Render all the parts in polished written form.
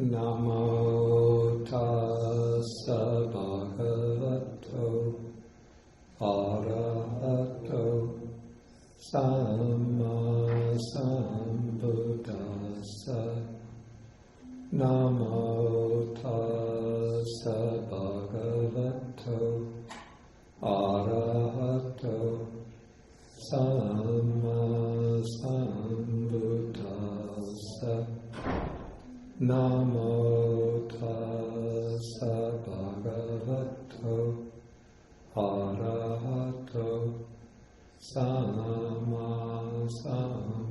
Namo tassa bhagavato arahato samma sambuddhassa. Namo tassa bhagavato arahato samma sambuddhassa. Namo tassa bhagavato arahato samma sambuddhassa.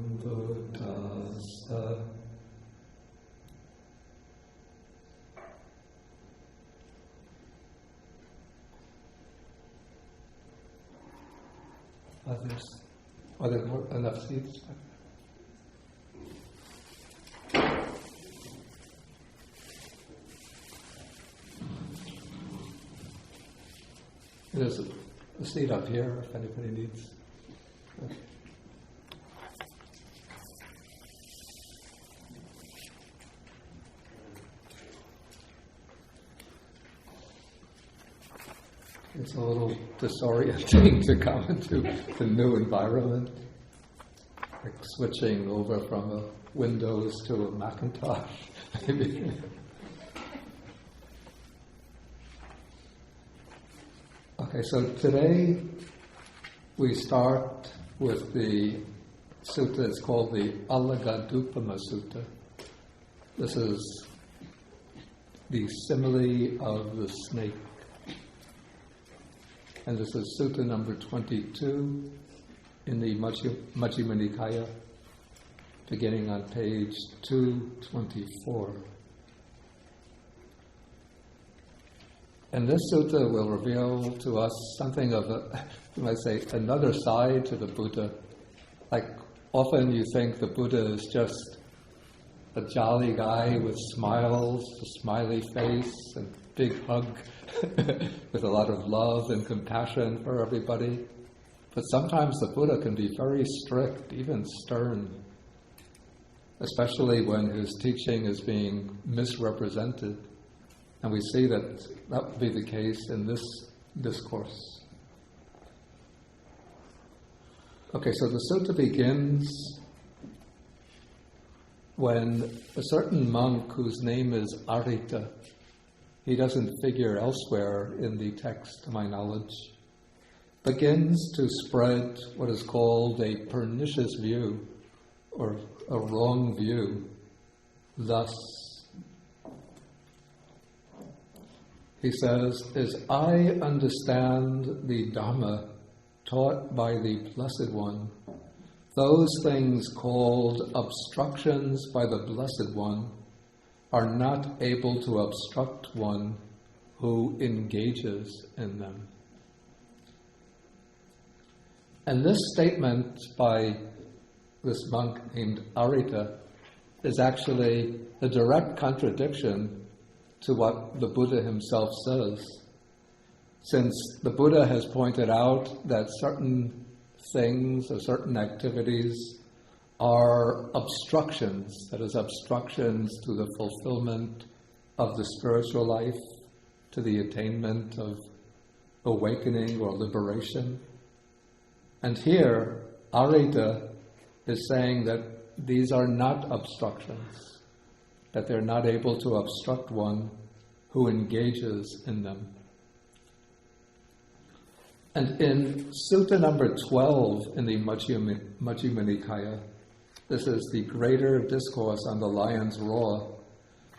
Are there more, enough seats? There's a seat up here if anybody needs. Okay. It's a little disorienting to come into the new environment, like switching over from a Windows to a Macintosh, maybe. Okay, so today we start with the sutta. It's called the Alagaddupama Sutta. This is the simile of the snake. And this is Sutta number 22 in the Majjhima Nikāya, beginning on page 224. And this sutta will reveal to us something of you might say, another side to the Buddha. Like often you think the Buddha is just a jolly guy with smiles, a smiley face, and big hug, with a lot of love and compassion for everybody. But sometimes the Buddha can be very strict, even stern, especially when his teaching is being misrepresented. And we see that would be the case in this discourse. Okay, so the sutta begins when a certain monk whose name is Arittha, he doesn't figure elsewhere in the text to my knowledge, begins to spread what is called a pernicious view, or a wrong view. Thus, he says, as I understand the Dharmma taught by the Blessed One, those things called obstructions by the Blessed One are not able to obstruct one who engages in them. And this statement by this monk named Arittha is actually a direct contradiction to what the Buddha himself says. Since the Buddha has pointed out that certain things or certain activities are obstructions, that is, obstructions to the fulfillment of the spiritual life, to the attainment of awakening or liberation. And here, Arittha is saying that these are not obstructions, that they're not able to obstruct one who engages in them. And in Sutta number 12 in the Majjhima Nikāya, this is the greater discourse on the lion's roar,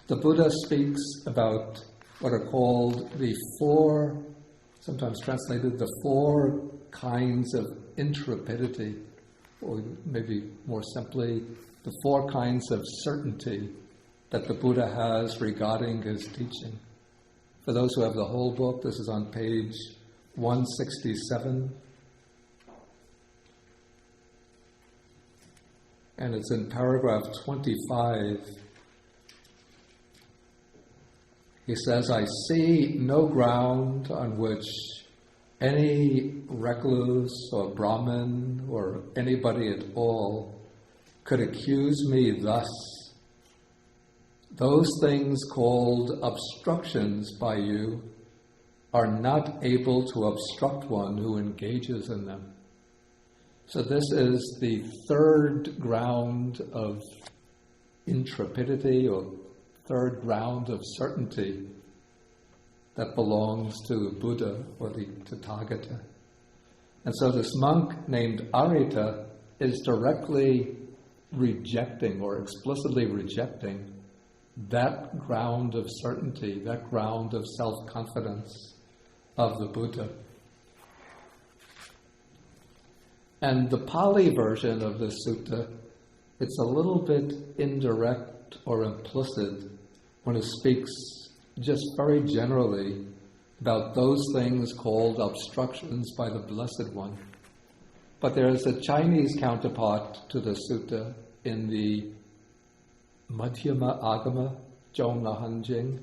the Buddha speaks about what are called the four, sometimes translated the four kinds of intrepidity, or maybe more simply, the four kinds of certainty that the Buddha has regarding his teaching. For those who have the whole book, this is on page 167. And it's in paragraph 25. He says, I see no ground on which any recluse or Brahmin or anybody at all could accuse me thus. those things called obstructions by you are not able to obstruct one who engages in them. So this is the third ground of intrepidity, or third ground of certainty that belongs to the Buddha or the Tathagata. And so this monk named Arittha is directly rejecting or explicitly rejecting that ground of certainty, that ground of self-confidence of the Buddha. And the Pali version of this sutta, it's a little bit indirect or implicit when it speaks just very generally about those things called obstructions by the Blessed One. But there is a Chinese counterpart to the sutta in the Majjhima Agama Zhongla Hanjing.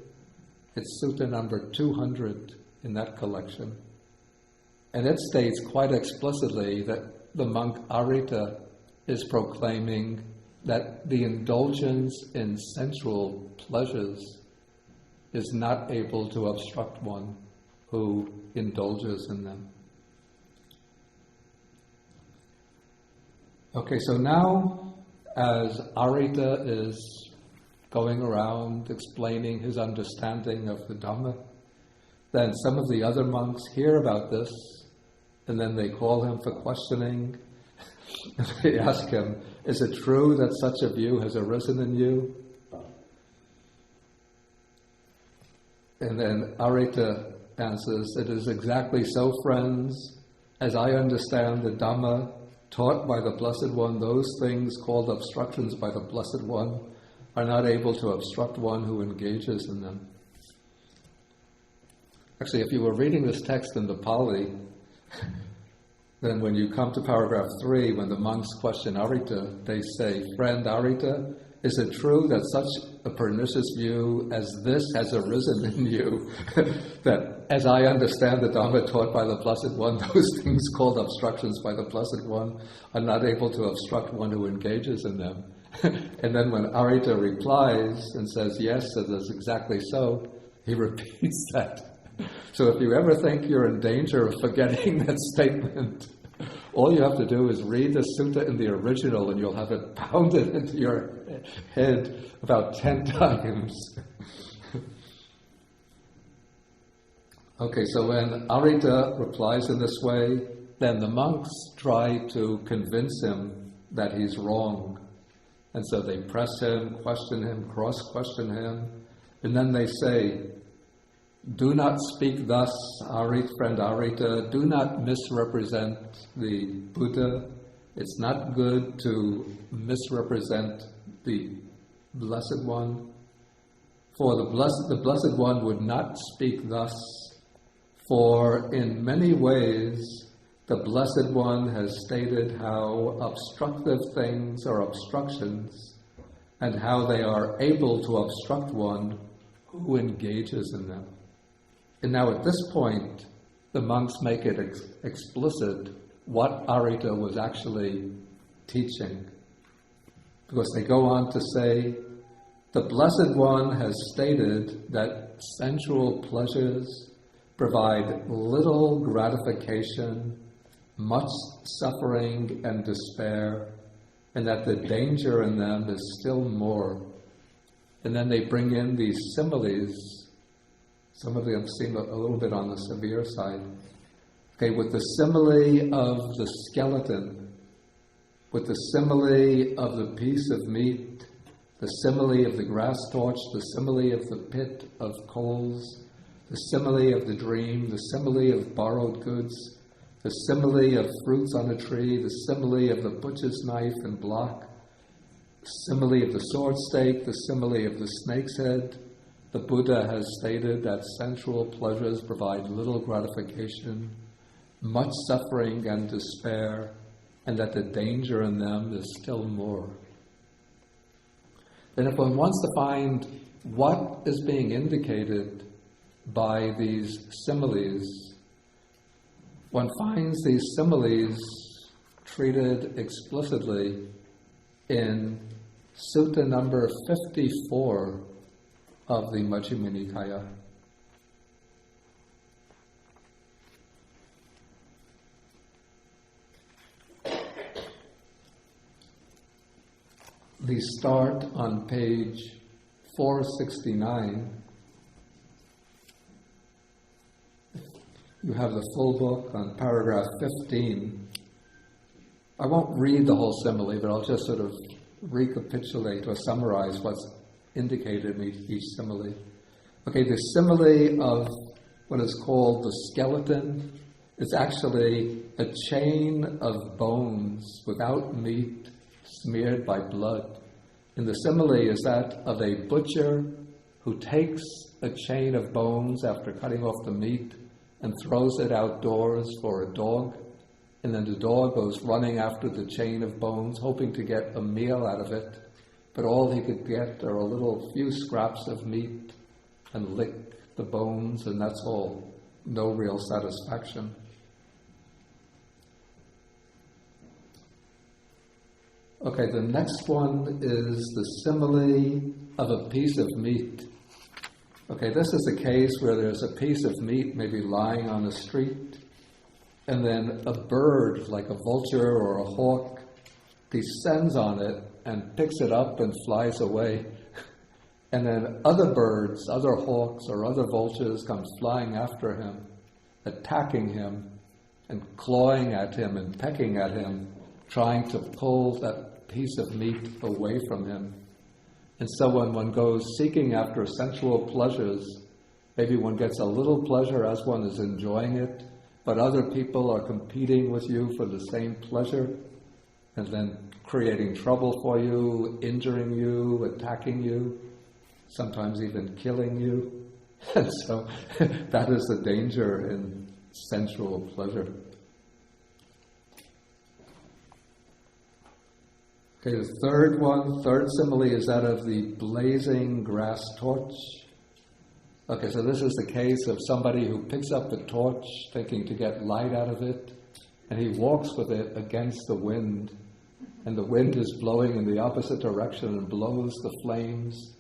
It's sutta number 200 in that collection. And it states quite explicitly that the monk Arittha is proclaiming that the indulgence in sensual pleasures is not able to obstruct one who indulges in them. Okay, so now as Arittha is going around explaining his understanding of the Dhamma, then some of the other monks hear about this, and then they call him for questioning. They ask him, is it true that such a view has arisen in you? And then Arittha answers, it is exactly so, friends. As I understand the Dhamma taught by the Blessed One, those things called obstructions by the Blessed One are not able to obstruct one who engages in them. Actually, if you were reading this text in the Pali, then when you come to paragraph 3, when the monks question Arittha, they say, friend Arittha, is it true that such a pernicious view as this has arisen in you, that as I understand the Dhamma taught by the Blessed One, those things called obstructions by the Blessed One are not able to obstruct one who engages in them? And then when Arittha replies and says, yes, it is exactly so, he repeats that. So if you ever think you're in danger of forgetting that statement, all you have to do is read the sutta in the original and you'll have it pounded into your head about 10 times. Okay, so when Arittha replies in this way, then the monks try to convince him that he's wrong. And so they press him, question him, cross-question him, and then they say, do not speak thus, friend Arittha, do not misrepresent the Buddha. It's not good to misrepresent the Blessed One. For the Blessed One would not speak thus, for in many ways the Blessed One has stated how obstructive things are obstructions and how they are able to obstruct one who engages in them. And now at this point, the monks make it explicit what Arittha was actually teaching. Because they go on to say, the Blessed One has stated that sensual pleasures provide little gratification, much suffering and despair, and that the danger in them is still more. And then they bring in these similes. Some of them seem a little bit on the severe side. Okay, with the simile of the skeleton, with the simile of the piece of meat, the simile of the grass torch, the simile of the pit of coals, the simile of the dream, the simile of borrowed goods, the simile of fruits on a tree, the simile of the butcher's knife and block, the simile of the sword stake, the simile of the snake's head. The Buddha has stated that sensual pleasures provide little gratification, much suffering and despair, and that the danger in them is still more. Then if one wants to find what is being indicated by these similes, one finds these similes treated explicitly in Sutta number 54 of the Majjhima Nikāya. We start on page 469. You have the full book on paragraph 15. I won't read the whole simile, but I'll just sort of recapitulate or summarize what's indicated in each simile. Okay, the simile of what is called the skeleton is actually a chain of bones without meat, smeared by blood. And the simile is that of a butcher who takes a chain of bones after cutting off the meat and throws it outdoors for a dog, and then the dog goes running after the chain of bones, hoping to get a meal out of it, but all he could get are a little few scraps of meat and lick the bones, and that's all. No real satisfaction. Okay, the next one is the simile of a piece of meat. Okay, this is a case where there's a piece of meat maybe lying on the street, and then a bird, like a vulture or a hawk, descends on it and picks it up and flies away. And then other birds, other hawks or other vultures come flying after him, attacking him and clawing at him and pecking at him, trying to pull that piece of meat away from him. And so when one goes seeking after sensual pleasures, maybe one gets a little pleasure as one is enjoying it, but other people are competing with you for the same pleasure, and then creating trouble for you, injuring you, attacking you, sometimes even killing you. And so that is the danger in sensual pleasure. Okay, the third simile is that of the blazing grass torch. Okay, so this is the case of somebody who picks up the torch thinking to get light out of it, and he walks with it against the wind, and the wind is blowing in the opposite direction and blows the flames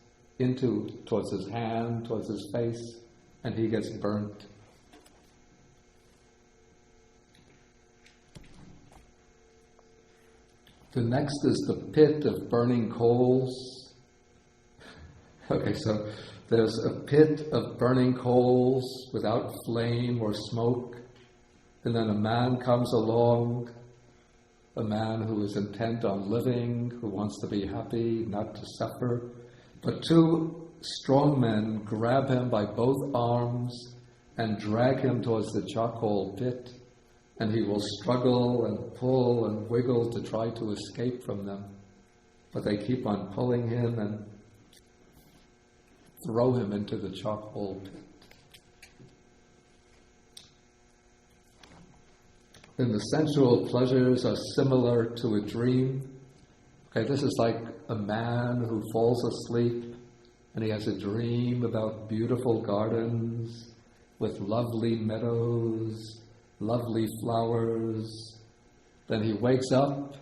towards his hand, towards his face, and he gets burnt. The next is the pit of burning coals. Okay, so there's a pit of burning coals without flame or smoke, and then a man comes along, a man who is intent on living, who wants to be happy, not to suffer. But two strong men grab him by both arms and drag him towards the charcoal pit, and he will struggle and pull and wiggle to try to escape from them. But they keep on pulling him and throw him into the charcoal pit. And the sensual pleasures are similar to a dream. Okay, this is like a man who falls asleep and he has a dream about beautiful gardens with lovely meadows, lovely flowers. Then he wakes up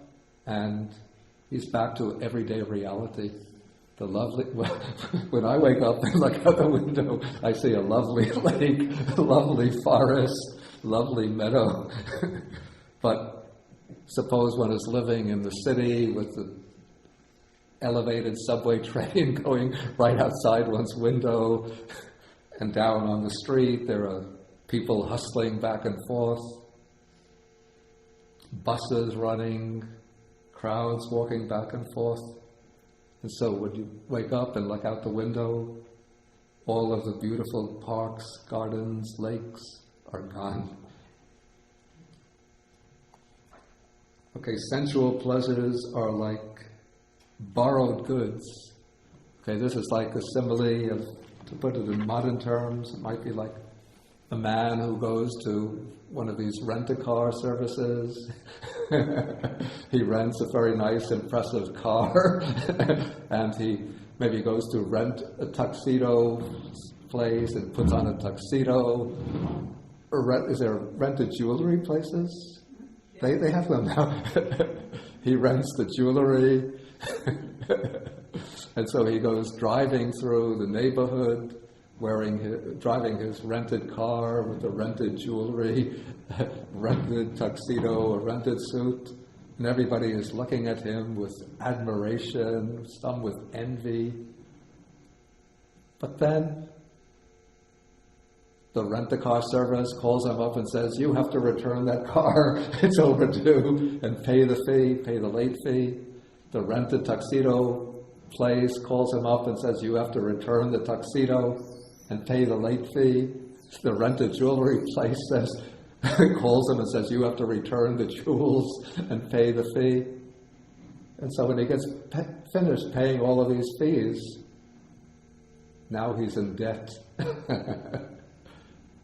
and he's back to everyday reality. When I wake up and look out the window, I see a lovely lake, a lovely forest, lovely meadow. But suppose one is living in the city with the elevated subway train going right outside one's window, and down on the street there are people hustling back and forth, buses running, crowds walking back and forth. And so when you wake up and look out the window, all of the beautiful parks, gardens, lakes are gone. Okay, sensual pleasures are like borrowed goods. Okay, this is like a simile of, to put it in modern terms, it might be like a man who goes to one of these rent-a-car services. He rents a very nice, impressive car, and he maybe goes to rent a tuxedo place and puts on a tuxedo. Or is there rented jewelry places? They have them now. He rents the jewelry, And so he goes driving through the neighborhood, driving his rented car with the rented jewelry, rented tuxedo, a rented suit, and everybody is looking at him with admiration, some with envy. But then the rent-a-car service calls him up and says, you have to return that car, it's overdue, and pay the fee, pay the late fee. The rented tuxedo place calls him up and says, you have to return the tuxedo and pay the late fee. The rented jewelry place calls him and says, you have to return the jewels and pay the fee. And so when he gets finished paying all of these fees, now he's in debt.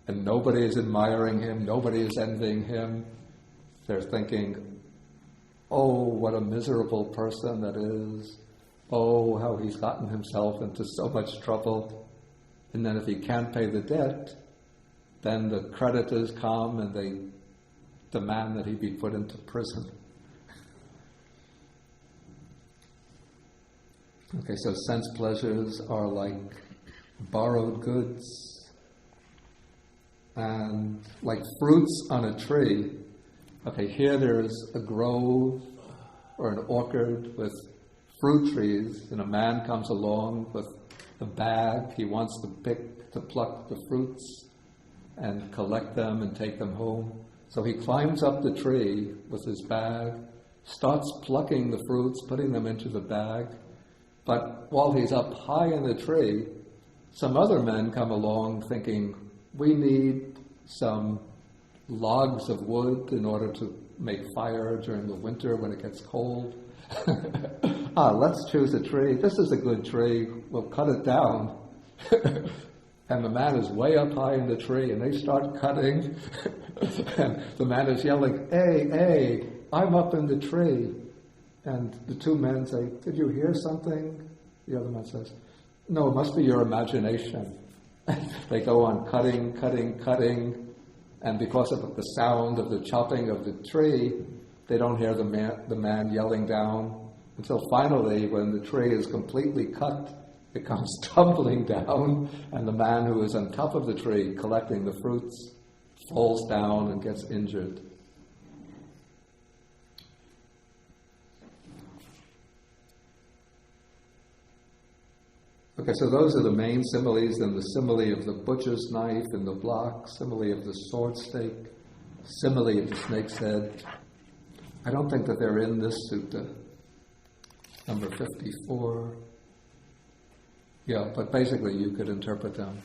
And nobody is admiring him, nobody is envying him. They're thinking, oh, what a miserable person that is. Oh, how he's gotten himself into so much trouble. And then if he can't pay the debt, then the creditors come and they demand that he be put into prison. Okay, so sense pleasures are like borrowed goods. And like fruits on a tree, okay, here there's a grove or an orchard with fruit trees, and a man comes along with a bag. He wants to pluck the fruits and collect them and take them home. So he climbs up the tree with his bag, starts plucking the fruits, putting them into the bag. But while he's up high in the tree, some other men come along thinking, we need some logs of wood in order to make fire during the winter when it gets cold. Let's choose a tree. This is a good tree. We'll cut it down. And the man is way up high in the tree, and they start cutting. And the man is yelling, hey, I'm up in the tree. And the two men say, did you hear something? The other man says, no, it must be your imagination. They go on cutting, and because of the sound of the chopping of the tree, they don't hear the man yelling down, until finally, when the tree is completely cut, it comes tumbling down, and the man who is on top of the tree collecting the fruits falls down and gets injured. Okay, so those are the main similes, and the simile of the butcher's knife and the block, simile of the sword stake, simile of the snake's head. I don't think that they're in this sutta, number 54. Yeah, but basically you could interpret them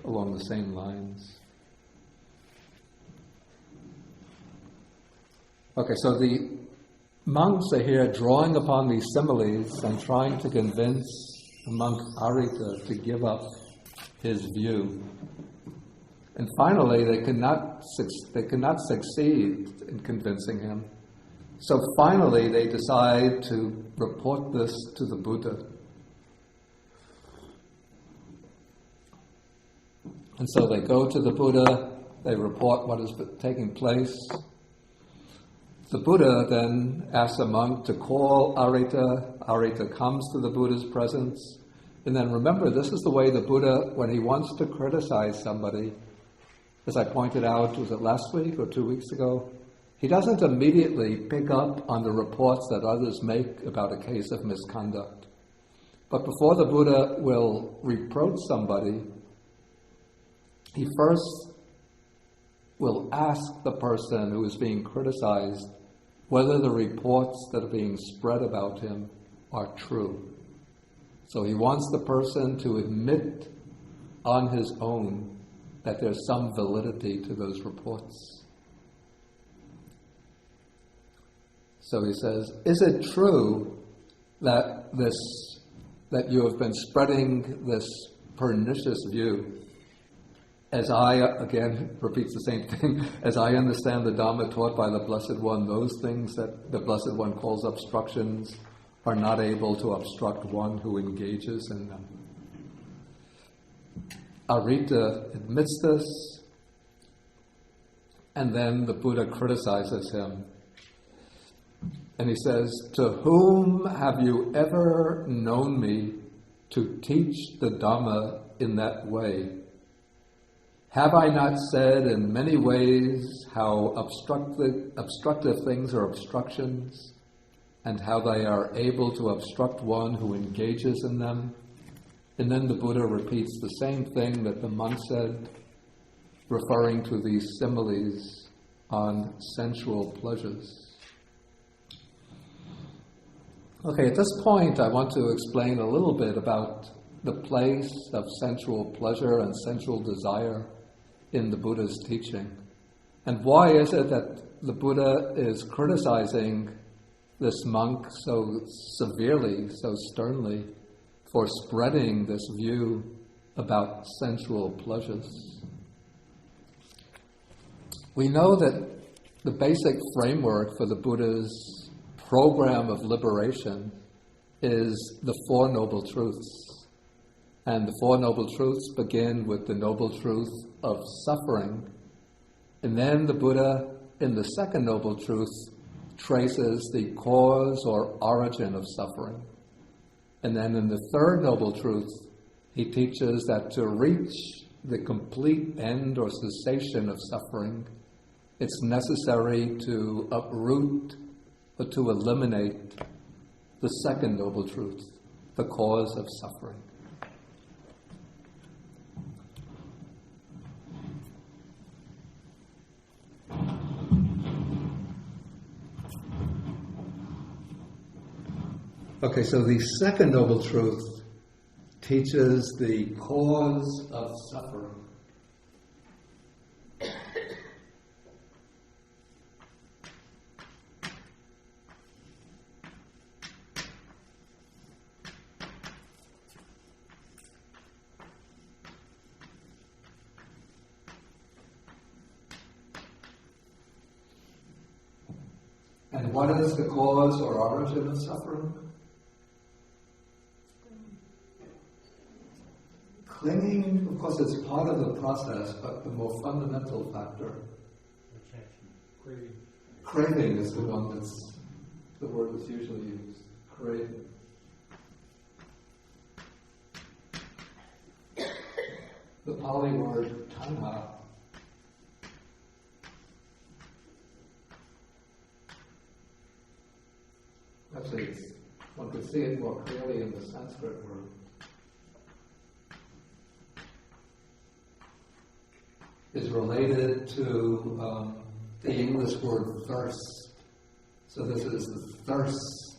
along the same lines. Okay, so the monks are here drawing upon these similes and trying to convince the monk Arittha to give up his view. And finally, they could not succeed in convincing him. So finally, they decide to report this to the Buddha. And so they go to the Buddha, they report what has been taking place. The Buddha then asks a monk to call Arittha. Arittha comes to the Buddha's presence. And then remember, this is the way the Buddha, when he wants to criticize somebody, as I pointed out, was it last week or 2 weeks ago? He doesn't immediately pick up on the reports that others make about a case of misconduct. But before the Buddha will reproach somebody, he first will ask the person who is being criticized whether the reports that are being spread about him are true. So he wants the person to admit on his own that there's some validity to those reports. So he says, is it true that you have been spreading this pernicious view? As I, again, repeats the same thing, as I understand the Dharma taught by the Blessed One, those things that the Blessed One calls obstructions are not able to obstruct one who engages in them. Arittha admits this, and then the Buddha criticizes him. And he says, "To whom have you ever known me to teach the Dharma in that way? Have I not said in many ways how obstructive things are obstructions, and how they are able to obstruct one who engages in them?" And then the Buddha repeats the same thing that the monk said, referring to these similes on sensual pleasures. Okay, at this point I want to explain a little bit about the place of sensual pleasure and sensual desire in the Buddha's teaching. And why is it that the Buddha is criticizing this monk so severely, so sternly, for spreading this view about sensual pleasures? We know that the basic framework for the Buddha's program of liberation is the Four Noble Truths. And the Four Noble Truths begin with the noble truth of suffering. And then the Buddha, in the second noble truth, traces the cause or origin of suffering. And then in the third noble truth, he teaches that to reach the complete end or cessation of suffering, it's necessary to uproot or to eliminate the second noble truth, the cause of suffering. Okay, so the second noble truth teaches the cause of suffering. And what is the cause or origin of suffering? Clinging, of course, is part of the process, but the more fundamental factor. Craving is the one that's the word that's usually used. Craving. The Pali word tanha. Actually, one could see it more clearly in the Sanskrit word. Is related to the English word thirst. So this is the thirst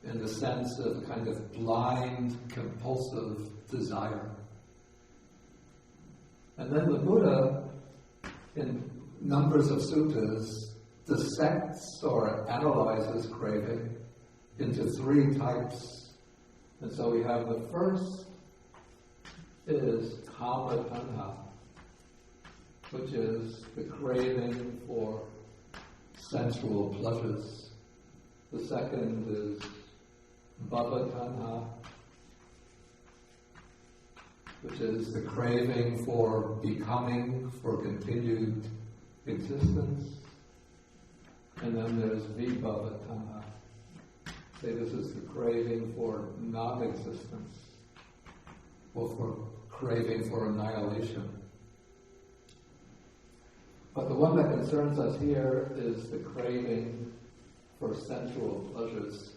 in the sense of kind of blind, compulsive desire. And then the Buddha, in numbers of suttas, dissects or analyzes craving into three types. And so we have the first is kama tanha, which is the craving for sensual pleasures. The second is bhava tanha, which is the craving for becoming, for continued existence. And then there's vibhava tanha. Say this is the craving for non-existence, or for craving for annihilation. But the one that concerns us here is the craving for sensual pleasures.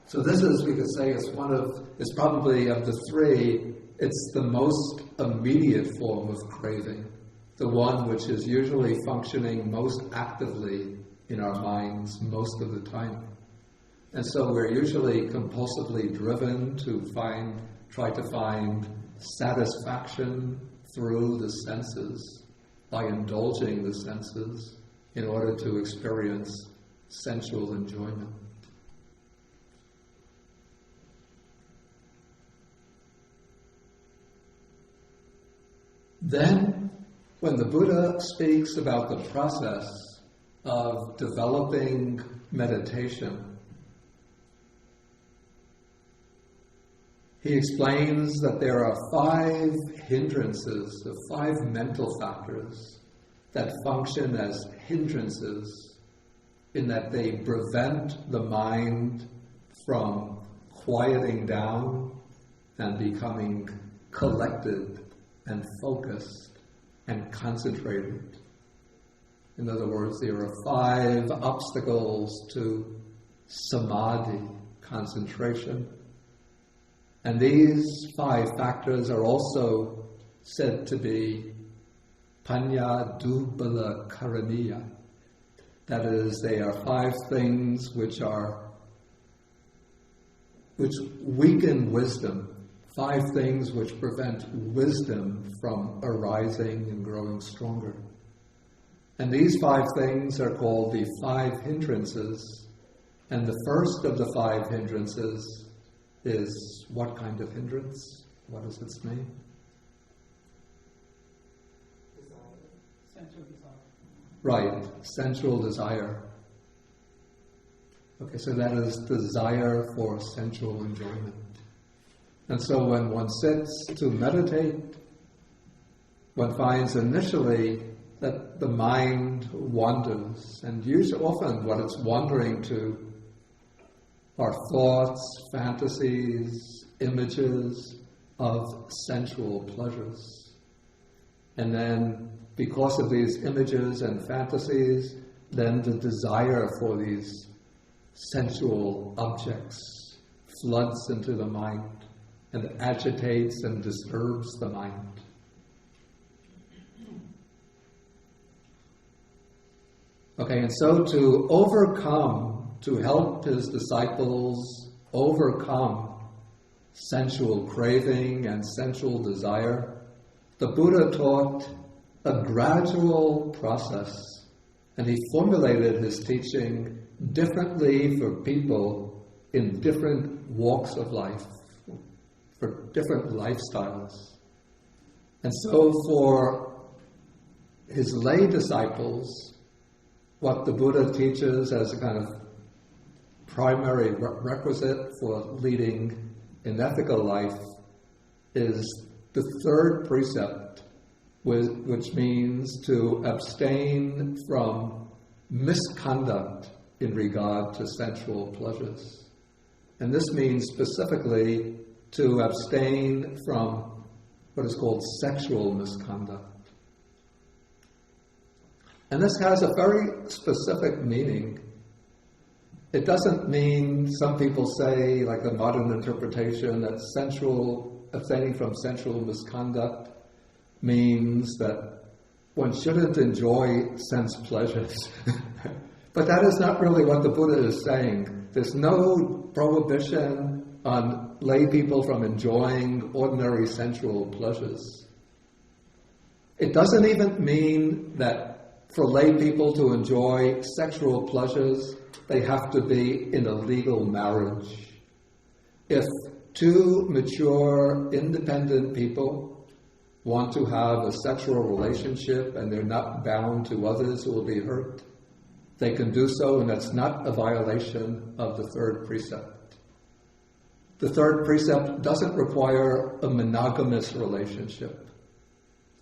So this is, we could say, is probably of the three, it's the most immediate form of craving, the one which is usually functioning most actively in our minds most of the time. And so we're usually compulsively driven to try to find satisfaction through the senses, by indulging the senses in order to experience sensual enjoyment. Then, when the Buddha speaks about the process of developing meditation, he explains that there are 5 hindrances, 5 mental factors that function as hindrances in that they prevent the mind from quieting down and becoming collected and focused and concentrated. In other words, there are 5 obstacles to samadhi, concentration. And these 5 factors are also said to be panya dubala karaniya. That is, they are 5 things which weaken wisdom, 5 things which prevent wisdom from arising and growing stronger. And these 5 things are called the 5 hindrances. And the first of the 5 hindrances is what kind of hindrance? What is its name? Sensual desire. Right, sensual desire. Okay, so that is desire for sensual enjoyment. And so when one sits to meditate, one finds initially that the mind wanders, and usually often what it's wandering to are thoughts, fantasies, images of sensual pleasures. And then because of these images and fantasies, then the desire for these sensual objects floods into the mind and agitates and disturbs the mind. Okay, and so to help his disciples overcome sensual craving and sensual desire, the Buddha taught a gradual process, and he formulated his teaching differently for people in different walks of life, for different lifestyles. And so for his lay disciples, what the Buddha teaches as a kind of primary requisite for leading an ethical life is the 3rd precept, which means to abstain from misconduct in regard to sensual pleasures. And this means specifically to abstain from what is called sexual misconduct. And this has a very specific meaning. It doesn't mean, some people say, like the modern interpretation, that abstaining from sensual misconduct means that one shouldn't enjoy sense pleasures. But that is not really what the Buddha is saying. There's no prohibition on lay people from enjoying ordinary sensual pleasures. It doesn't even mean that for lay people to enjoy sexual pleasures, they have to be in a legal marriage. If 2 mature, independent people want to have a sexual relationship and they're not bound to others who will be hurt, they can do so, and that's not a violation of the 3rd precept. The 3rd precept doesn't require a monogamous relationship.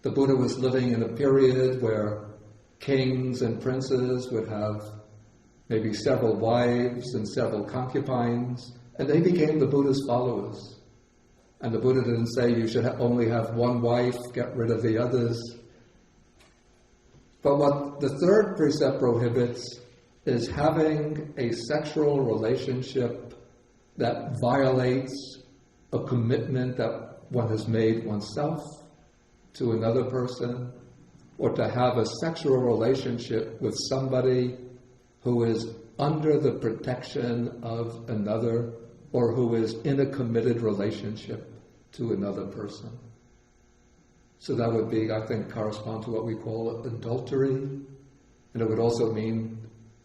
The Buddha was living in a period where kings and princes would have maybe several wives and several concubines, and they became the Buddha's followers. And the Buddha didn't say you should only have 1 wife, get rid of the others. But what the 3rd precept prohibits is having a sexual relationship that violates a commitment that one has made oneself to another person, or to have a sexual relationship with somebody who is under the protection of another, or who is in a committed relationship to another person. So that would be, I think, correspond to what we call adultery. And it would also mean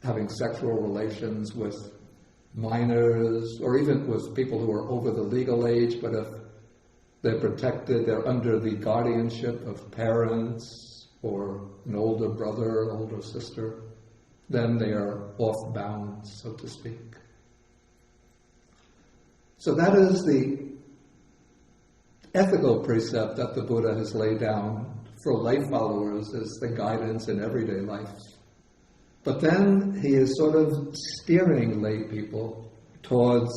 having sexual relations with minors, or even with people who are over the legal age, but if they're protected, they're under the guardianship of parents, or an older brother, older sister, then they are off bounds, so to speak. So that is the ethical precept that the Buddha has laid down for lay followers as the guidance in everyday life. But then he is sort of steering lay people towards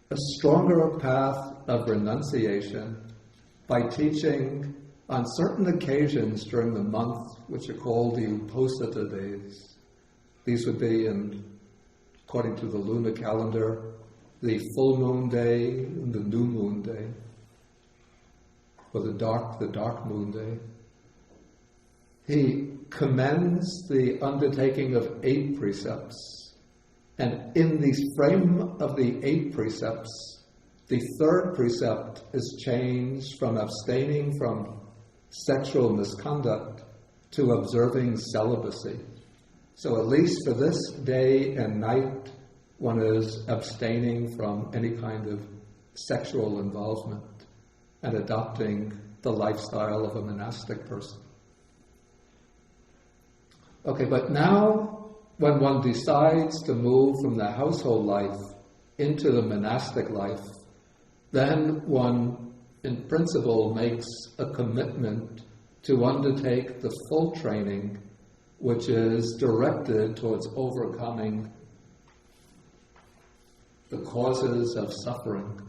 a stronger path of renunciation by teaching on certain occasions during the month, which are called the Uposatha days. These would be, according to the lunar calendar, the full moon day and the new moon day, or the dark moon day. He commends the undertaking of 8 precepts, and in the frame of the 8 precepts, the 3rd precept is changed from abstaining from sexual misconduct to observing celibacy. So at least for this day and night, one is abstaining from any kind of sexual involvement and adopting the lifestyle of a monastic person. Okay, but now when one decides to move from the household life into the monastic life, then one, in principle, makes a commitment to undertake the full training which is directed towards overcoming the causes of suffering,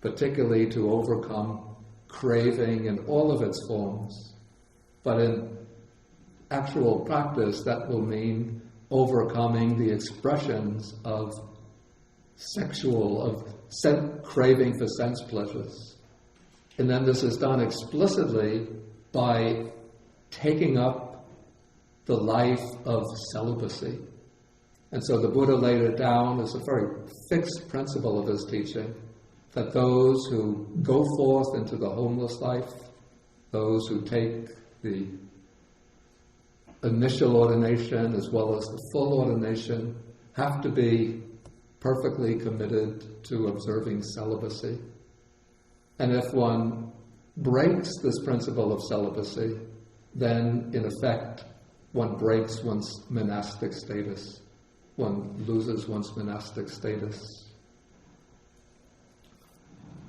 particularly to overcome craving in all of its forms. But in actual practice, that will mean overcoming the expressions of craving for sense pleasures. And then this is done explicitly by taking up the life of celibacy. And so the Buddha laid it down as a very fixed principle of his teaching, that those who go forth into the homeless life, those who take the initial ordination as well as the full ordination, have to be perfectly committed to observing celibacy. And if one breaks this principle of celibacy, then in effect one breaks one's monastic status. One loses one's monastic status.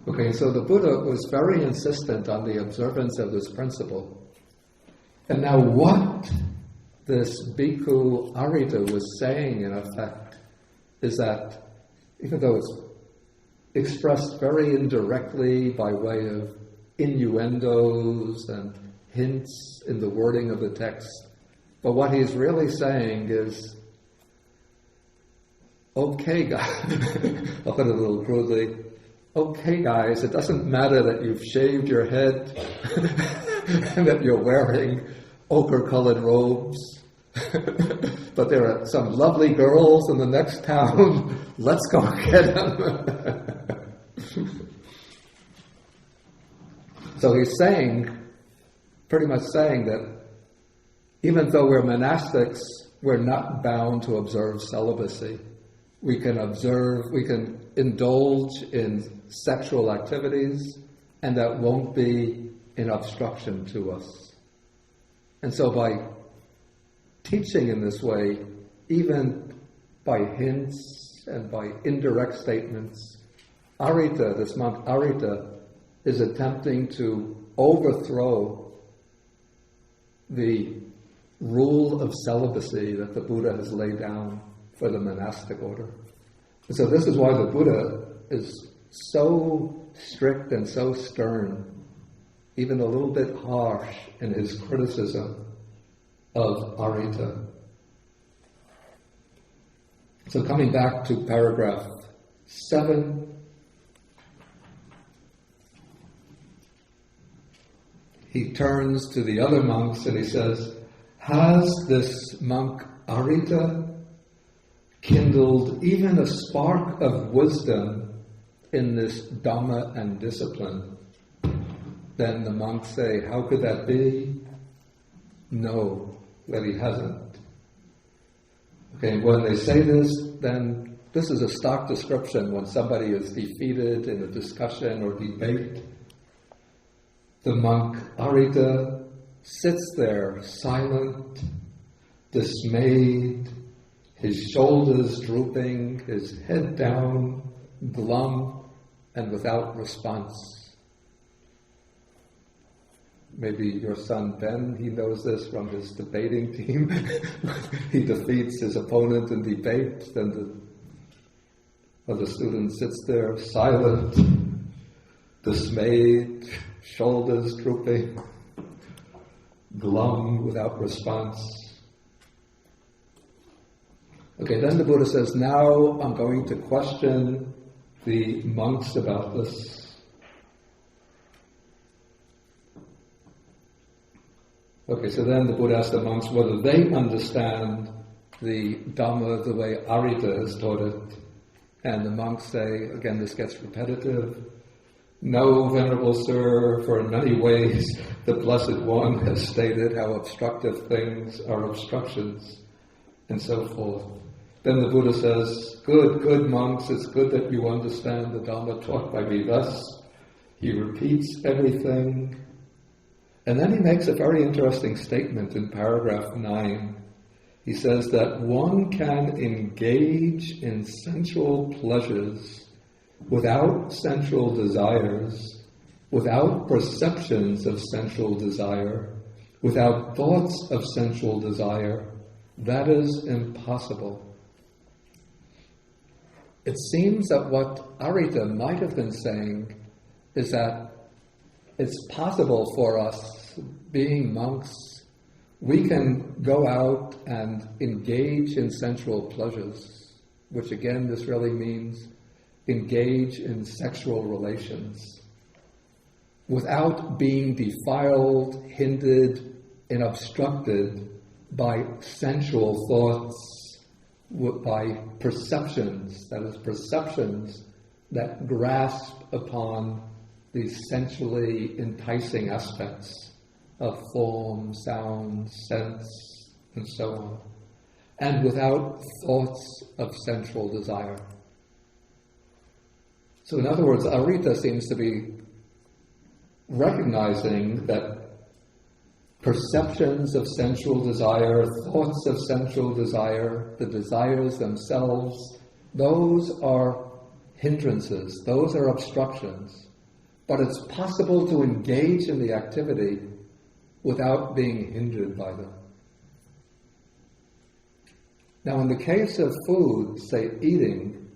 Okay, so the Buddha was very insistent on the observance of this principle. And now what this Bhikkhu Arittha was saying, in effect, is that even though it's expressed very indirectly by way of innuendos and hints in the wording of the text, but what he's really saying is, okay, guys, I'll put it a little crudely, okay, guys, it doesn't matter that you've shaved your head and that you're wearing ochre-colored robes, but there are some lovely girls in the next town. Let's go get them. So he's pretty much saying that even though we're monastics, we're not bound to observe celibacy. We can indulge in sexual activities, and that won't be an obstruction to us. And so by teaching in this way, even by hints and by indirect statements, Arittha, this monk Arittha, is attempting to overthrow the rule of celibacy that the Buddha has laid down for the monastic order. And so this is why the Buddha is so strict and so stern, even a little bit harsh in his criticism of Arittha. So coming back to paragraph 7, he turns to the other monks and he says, has this monk Arittha kindled even a spark of wisdom in this Dhamma and discipline? Then the monks say, how could that be? No, that he hasn't. Okay, when they say this, then this is a stock description when somebody is defeated in a discussion or debate. The monk Arittha sits there silent, dismayed, his shoulders drooping, his head down, glum, and without response. maybe your son Ben, he knows this from his debating team. He defeats his opponent in debate, then the student sits there silent, dismayed, shoulders drooping, glum, without response. Okay, then the Buddha says, now I'm going to question the monks about this. Okay, so then the Buddha asks the monks whether they understand the Dhamma the way Arittha has taught it. And the monks say, again, this gets repetitive, no, Venerable Sir, for in many ways the Blessed One has stated how obstructive things are obstructions, and so forth. Then the Buddha says, good monks, it's good that you understand the Dhamma taught by me thus. He repeats everything. And then he makes a very interesting statement in paragraph 9. He says that one can engage in sensual pleasures without sensual desires, without perceptions of sensual desire, without thoughts of sensual desire. That is impossible. It seems that what Arittha might have been saying is that it's possible for us, being monks, we can go out and engage in sensual pleasures, which again, this really means engage in sexual relations, without being defiled, hindered, and obstructed by sensual thoughts, by perceptions, that is, perceptions that grasp upon the sensually enticing aspects of form, sound, sense, and so on, and without thoughts of sensual desire. So in other words, Arittha seems to be recognizing that perceptions of sensual desire, thoughts of sensual desire, the desires themselves, those are hindrances, those are obstructions. But it's possible to engage in the activity without being hindered by them. Now, in the case of food, say eating,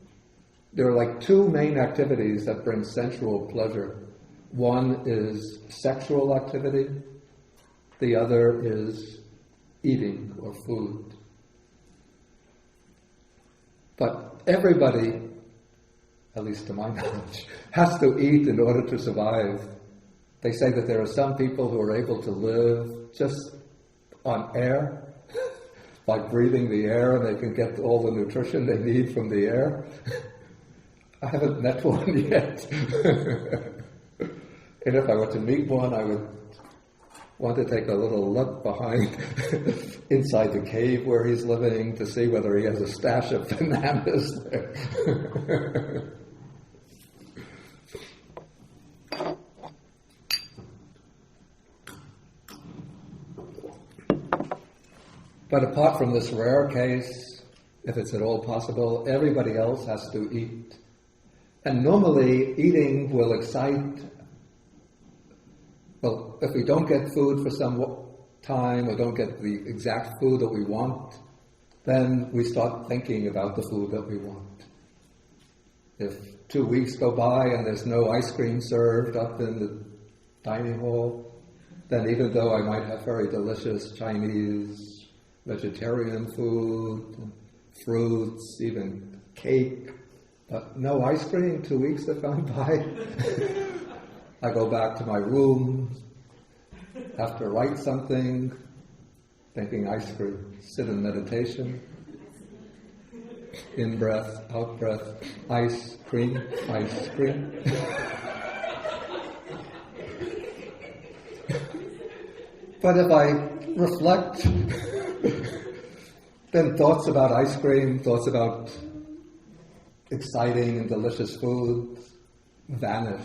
there are like two main activities that bring sensual pleasure. One is sexual activity, the other is eating or food. But everybody, at least to my knowledge, has to eat in order to survive. They say that there are some people who are able to live just on air, by breathing the air, and they can get all the nutrition they need from the air. I haven't met one yet. And if I were to meet one, I would want to take a little look behind inside the cave where he's living to see whether he has a stash of bananas there. But apart from this rare case, if it's at all possible, everybody else has to eat. And normally eating will excite, well, if we don't get food for some time or don't get the exact food that we want, then we start thinking about the food that we want. If 2 weeks go by and there's no ice cream served up in the dining hall, then even though I might have very delicious Chinese, vegetarian food, fruits, even cake, but no ice cream, 2 weeks have gone by. I go back to my room, have to write something, thinking ice cream, sit in meditation, in breath, out breath, ice cream, ice cream. But if I reflect, then thoughts about ice cream, thoughts about exciting and delicious food vanish.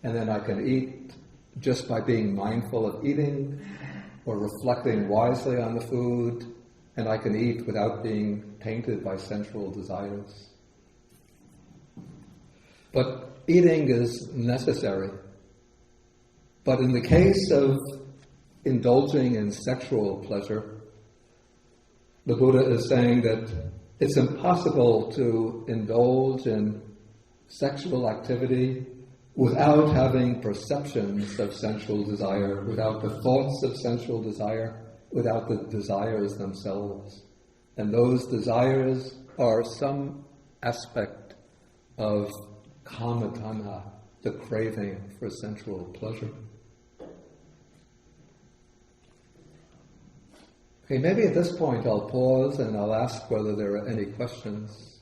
And then I can eat just by being mindful of eating or reflecting wisely on the food, and I can eat without being tainted by sensual desires. But eating is necessary. But in the case of indulging in sexual pleasure, the Buddha is saying that it's impossible to indulge in sexual activity without having perceptions of sensual desire, without the thoughts of sensual desire, without the desires themselves. And those desires are some aspect of kama-tanha, the craving for sensual pleasure. Okay, maybe at this point I'll pause and I'll ask whether there are any questions.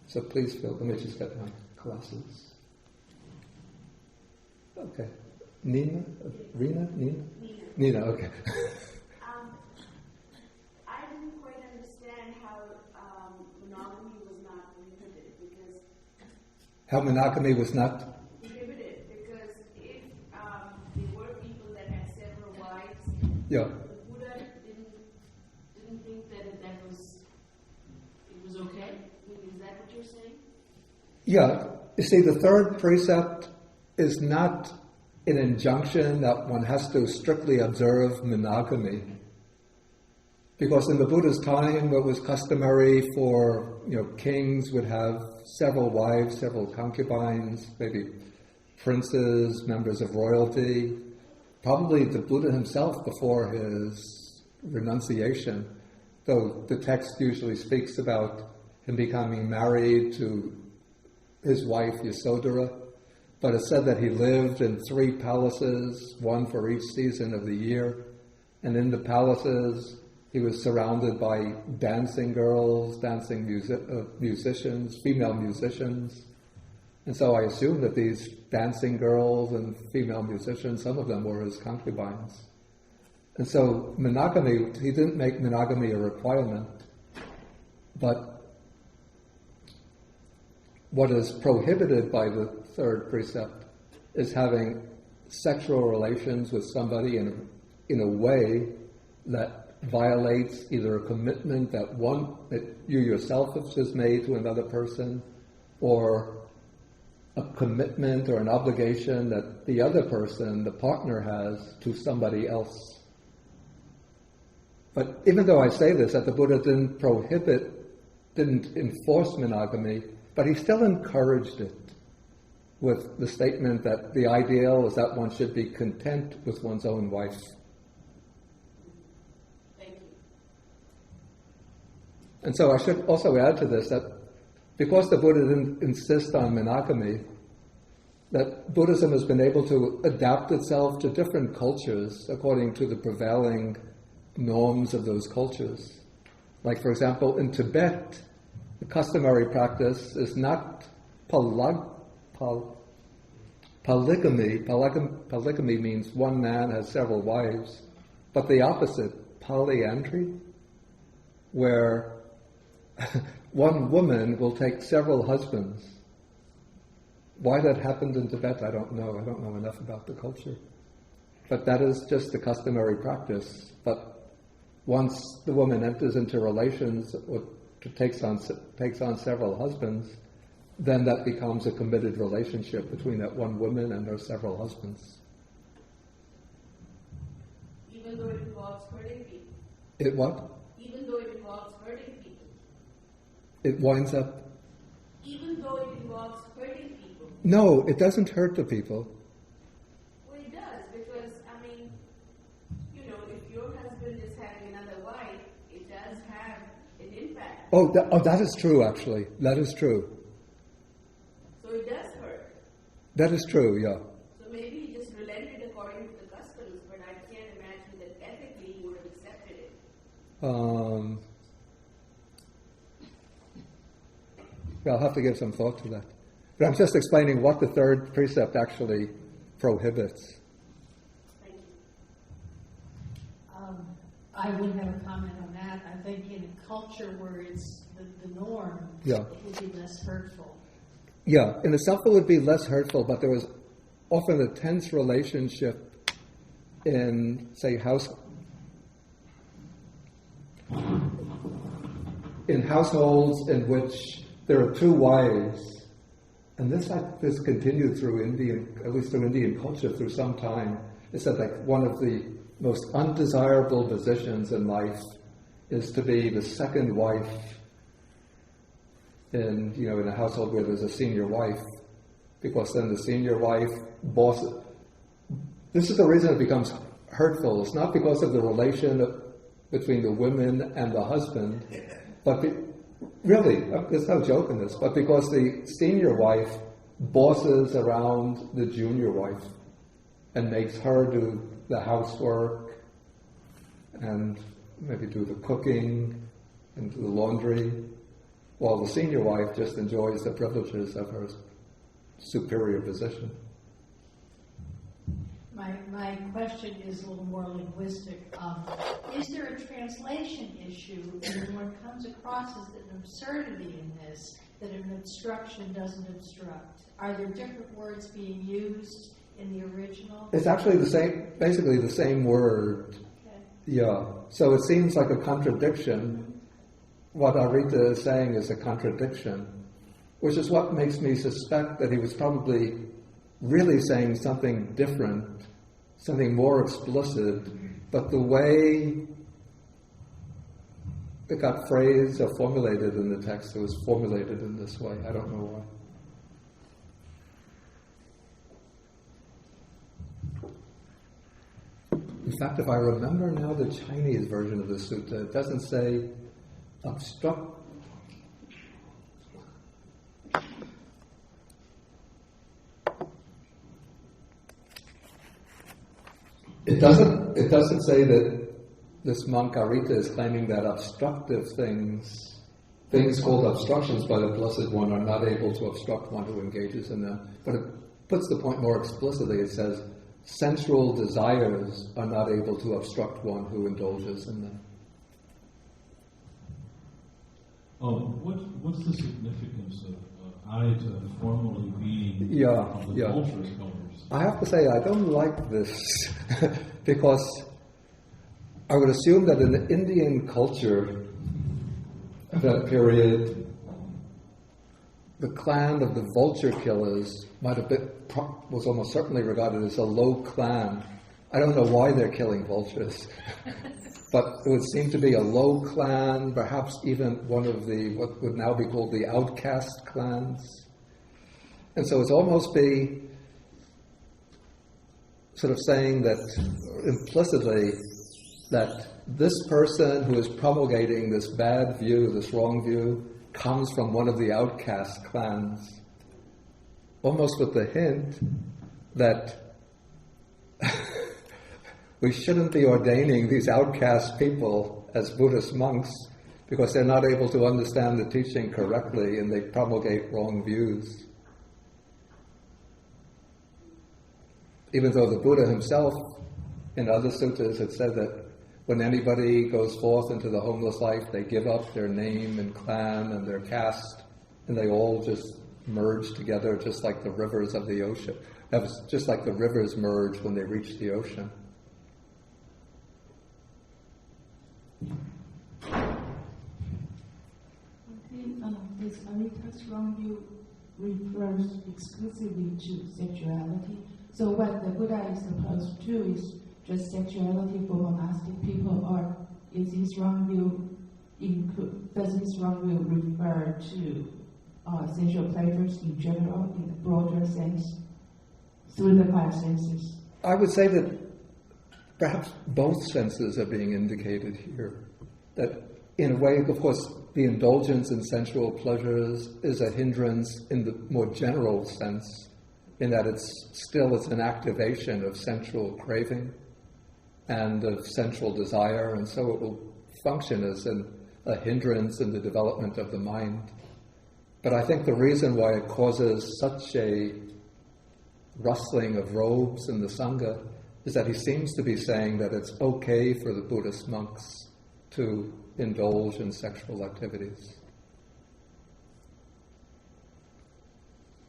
So please feel, let me just get my glasses. Okay. Nina? Rena? Nina? Nina, okay. I didn't quite understand how monogamy was not prohibited because... How monogamy was not... prohibited because if there were people that had several wives, Yeah. the Buddha didn't think that it was okay? Is that what you're saying? Yeah. You see, the third precept is not an injunction that one has to strictly observe monogamy. Because in the Buddha's time, it was customary for, kings would have several wives, several concubines, maybe princes, members of royalty. Probably the Buddha himself before his renunciation, though the text usually speaks about him becoming married to his wife Yasodhara, but it's said that he lived in 3 palaces, one for each season of the year, and in the palaces he was surrounded by dancing girls, dancing musicians, female musicians. And so I assume that these dancing girls and female musicians, some of them were his concubines. And so monogamy, he didn't make monogamy a requirement, but what is prohibited by the third precept is having sexual relations with somebody in a way that violates either a commitment that you yourself have just made to another person, or a commitment or an obligation that the other person, the partner, has to somebody else. But even though I say this, that the Buddha didn't enforce monogamy, but he still encouraged it with the statement that the ideal is that one should be content with one's own wife. Thank you. And so I should also add to this that because the Buddha didn't insist on monogamy, that Buddhism has been able to adapt itself to different cultures according to the prevailing norms of those cultures. Like, for example, in Tibet, the customary practice is not polygamy. Polygamy means one man has several wives, but the opposite, polyandry, where one woman will take several husbands. Why that happened in Tibet, I don't know. I don't know enough about the culture. But that is just the customary practice. But once the woman enters into relations or takes on several husbands, then that becomes a committed relationship between that one woman and her several husbands. Even though it involves hurting people. It what? Even though it involves hurting people. It winds up... Even though it involves hurting people. No, it doesn't hurt the people. Well, it does, because, if your husband is having another wife, it does have an impact. Oh, that is true, actually. That is true. So it does hurt. That is true, yeah. So maybe he just relented according to the customs, but I can't imagine that ethically he would have accepted it. I'll have to give some thought to that. But I'm just explaining what the third precept actually prohibits. Thank you. I would have a comment on that. I think in a culture where it's the norm, Yeah. it would be less hurtful. Yeah, in itself it would be less hurtful, but there was often a tense relationship in, say, households in which there are 2 wives, and this has continued through at least through Indian culture through some time. It said like one of the most undesirable positions in life is to be the second wife in a household where there's a senior wife, because then the senior wife bosses. This is the reason it becomes hurtful. It's not because of the relation between the women and the husband, but really, there's no joke in this, but because the senior wife bosses around the junior wife and makes her do the housework and maybe do the cooking and do the laundry, while the senior wife just enjoys the privileges of her superior position. My question is a little more linguistic. Is there a translation issue, and what comes across as an absurdity in this, that an obstruction doesn't obstruct? Are there different words being used in the original? It's actually basically the same word. Okay. Yeah. So it seems like a contradiction. What Arittha is saying is a contradiction, which is what makes me suspect that he was probably really saying something different, something more explicit, but the way it got phrased or formulated in the text, it was formulated in this way. I don't know why. In fact, if I remember now the Chinese version of the sutta, it doesn't say obstruct. It doesn't say that this monk Arittha is claiming that obstructive things called obstructions by the Blessed One, are not able to obstruct one who engages in them. But it puts the point more explicitly. It says sensual desires are not able to obstruct one who indulges in them. What's the significance of Arittha formally being the culture's elders? I have to say, I don't like this because I would assume that in the Indian culture of that period, the clan of the vulture killers was almost certainly regarded as a low clan. I don't know why they're killing vultures, but it would seem to be a low clan, perhaps even one of the what would now be called the outcast clans. And so it's almost be sort of saying that implicitly that this person who is promulgating this bad view, this wrong view, comes from one of the outcast clans, almost with the hint that we shouldn't be ordaining these outcast people as Buddhist monks because they're not able to understand the teaching correctly and they promulgate wrong views. Even though the Buddha himself, in other suttas, had said that when anybody goes forth into the homeless life, they give up their name and clan and their caste, and they all just merge together, just like the rivers of the ocean. Just like the rivers merge when they reach the ocean. This Arittha's wrong view refers exclusively to sexuality. So what the Buddha is supposed to do is just sexuality for monastic people, or is his wrong view does his wrong view refer to sensual pleasures in general, in a broader sense, through the five senses? I would say that perhaps both senses are being indicated here. That in a way, of course, the indulgence in sensual pleasures is a hindrance in the more general sense, in that it's an activation of sensual craving and of sensual desire, and so it will function as a hindrance in the development of the mind. But I think the reason why it causes such a rustling of robes in the Sangha is that he seems to be saying that it's okay for the Buddhist monks to indulge in sexual activities.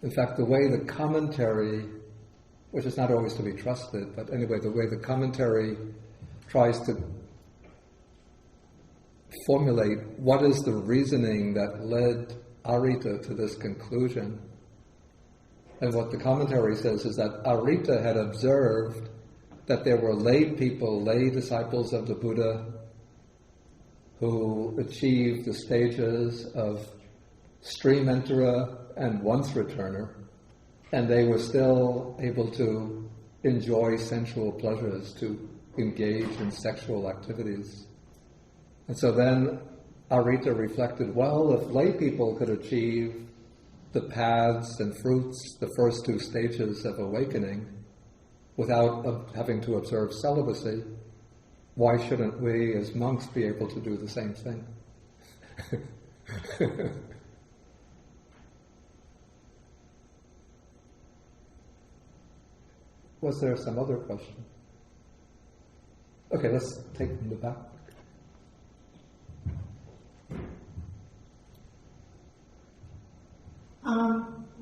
In fact, the way the commentary, which is not always to be trusted, but anyway, the way the commentary tries to formulate what is the reasoning that led Arittha to this conclusion, And what the commentary says is that Arittha had observed that there were lay people, lay disciples of the Buddha, who achieved the stages of stream enterer and once returner, and they were still able to enjoy sensual pleasures, to engage in sexual activities. And so then Arittha reflected, well, if lay people could achieve the paths and fruits, the first two stages of awakening, without having to observe celibacy, why shouldn't we as monks be able to do the same thing? Was there some other question? Okay, let's take from the back.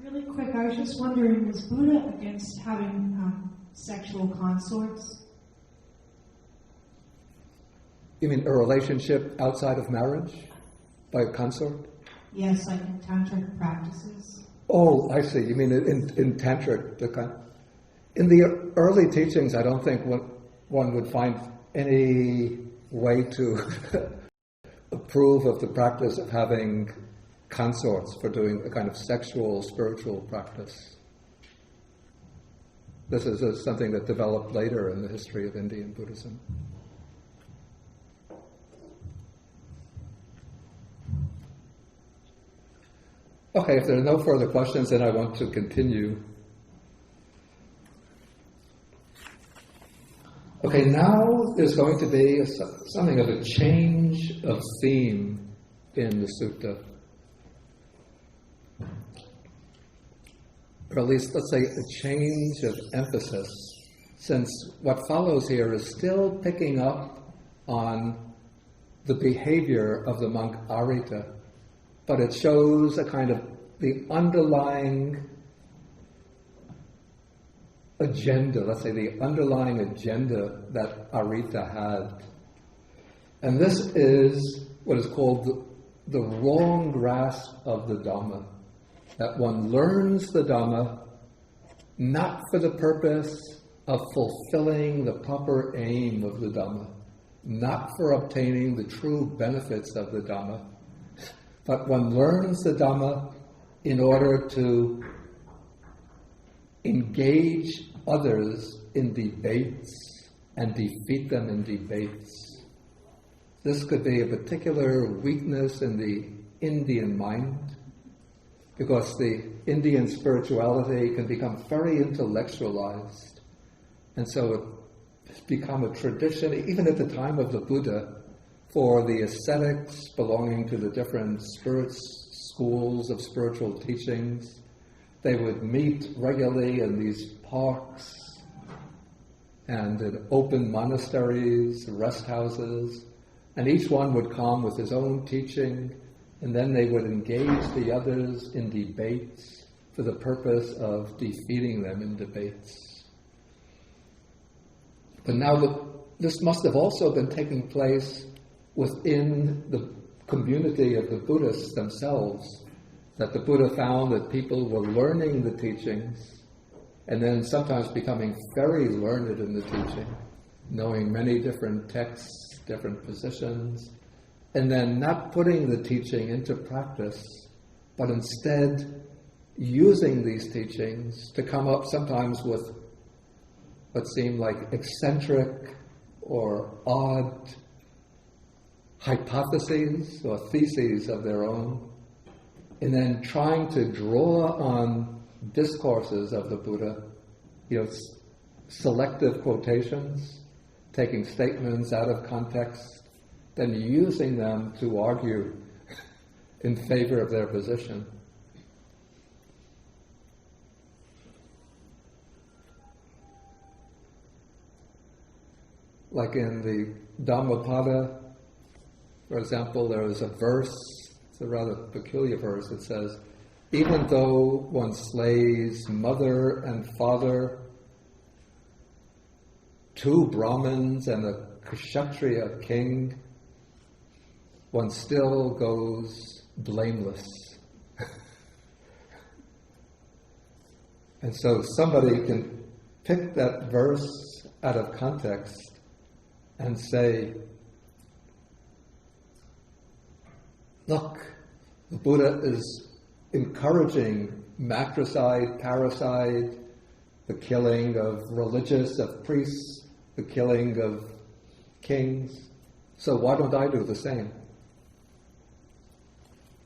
Really quick, I was just wondering, was Buddha against having sexual consorts? You mean a relationship outside of marriage by a consort? Yes, like in tantric practices. Oh, I see. You mean in tantric, the kind. In the early teachings, I don't think one would find any way to approve of the practice of having consorts for doing a kind of sexual, spiritual practice. This is something that developed later in the history of Indian Buddhism. Okay, if there are no further questions, then I want to continue. Okay, now there's going to be something of a change of theme in the sutta. Or at least, let's say, a change of emphasis, since what follows here is still picking up on the behavior of the monk Arittha, but it shows a kind of the underlying agenda, let's say the underlying agenda that Arittha had. And this is what is called the wrong grasp of the Dhamma. That one learns the Dhamma not for the purpose of fulfilling the proper aim of the Dhamma, not for obtaining the true benefits of the Dhamma, but one learns the Dhamma in order to engage others in debates and defeat them in debates. This could be a particular weakness in the Indian mind, because the Indian spirituality can become very intellectualized. And so it's become a tradition, even at the time of the Buddha, for the ascetics belonging to the different schools of spiritual teachings. They would meet regularly in these parks and in open monasteries, rest houses, and each one would come with his own teaching, and then they would engage the others in debates for the purpose of defeating them in debates. But now this must have also been taking place within the community of the Buddhists themselves, that the Buddha found that people were learning the teachings and then sometimes becoming very learned in the teaching, knowing many different texts, different positions, and then not putting the teaching into practice, but instead using these teachings to come up sometimes with what seem like eccentric or odd hypotheses or theses of their own, and then trying to draw on discourses of the Buddha, selective quotations, taking statements out of context, then using them to argue in favor of their position. Like in the Dhammapada, for example, there is a verse, it's a rather peculiar verse, it says, even though one slays mother and father, 2 Brahmins and a Kshatriya king, one still goes blameless. And so somebody can pick that verse out of context and say, look, the Buddha is encouraging matricide, parricide, the killing of religious, of priests, the killing of kings. So why don't I do the same?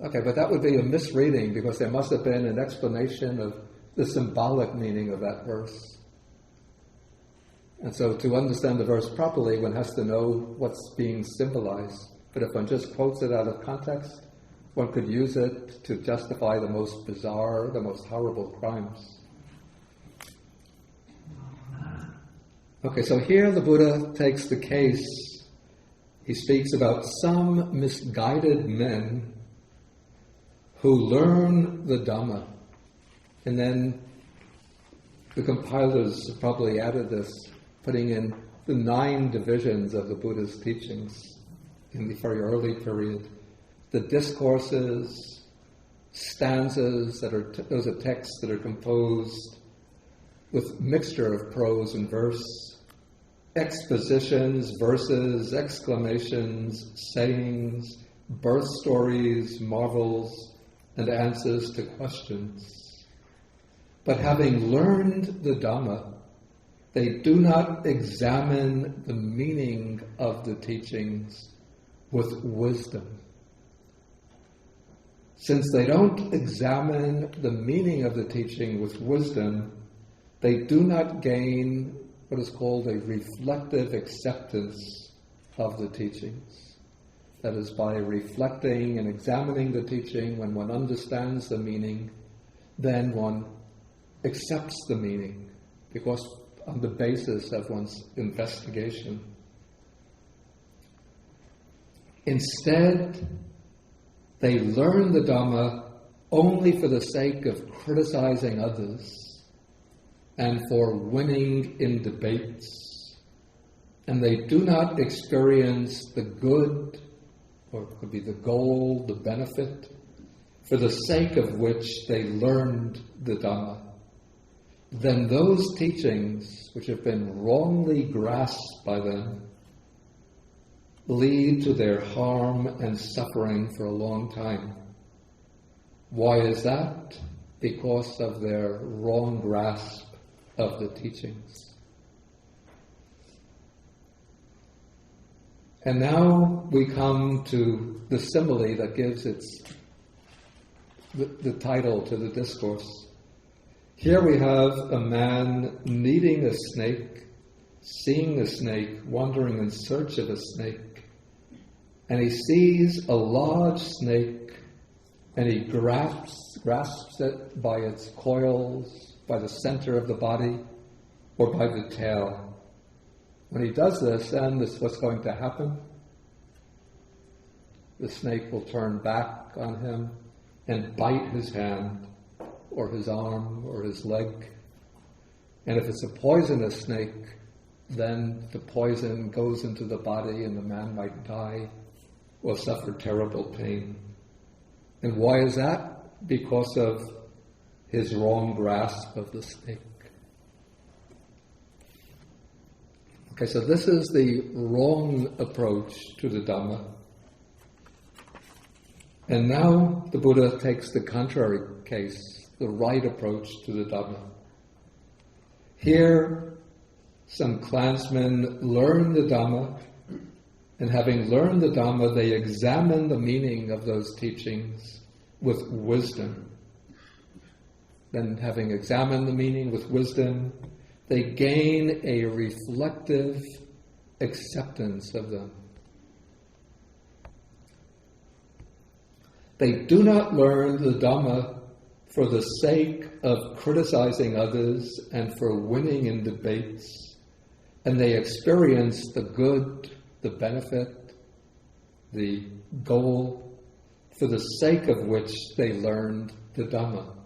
Okay, but that would be a misreading because there must have been an explanation of the symbolic meaning of that verse. And so to understand the verse properly, one has to know what's being symbolized. But if one just quotes it out of context, one could use it to justify the most bizarre, the most horrible crimes. Okay, so here the Buddha takes the case. He speaks about some misguided men who learn the Dhamma. And then the compilers probably added this, putting in the 9 divisions of the Buddha's teachings in the very early period. The discourses, stanzas those are texts that are composed with mixture of prose and verse, expositions, verses, exclamations, sayings, birth stories, marvels, and answers to questions. But having learned the Dhamma, they do not examine the meaning of the teachings with wisdom. Since they don't examine the meaning of the teaching with wisdom, they do not gain what is called a reflective acceptance of the teachings. That is, by reflecting and examining the teaching, when one understands the meaning, then one accepts the meaning, because on the basis of one's investigation. Instead, they learn the Dhamma only for the sake of criticizing others and for winning in debates. And they do not experience the good, or it could be the goal, the benefit, for the sake of which they learned the Dhamma. Then those teachings, which have been wrongly grasped by them, lead to their harm and suffering for a long time. Why is that? Because of their wrong grasp of the teachings. And now we come to the simile that gives the title to the discourse. Here we have a man needing a snake, seeing a snake, wandering in search of a snake, and he sees a large snake, and he grasps it by its coils, by the center of the body, or by the tail. When he does this, then this is what's going to happen. The snake will turn back on him and bite his hand, or his arm, or his leg. And if it's a poisonous snake, then the poison goes into the body and the man might die or suffer terrible pain. And why is that? Because of his wrong grasp of the snake. Okay, so this is the wrong approach to the Dhamma. And now the Buddha takes the contrary case, the right approach to the Dhamma. Here, some clansmen learn the Dhamma, and having learned the Dhamma, they examine the meaning of those teachings with wisdom. Then, having examined the meaning with wisdom, they gain a reflective acceptance of them. They do not learn the Dhamma for the sake of criticizing others and for winning in debates, and they experience the good, the benefit, the goal, for the sake of which they learned the Dhamma.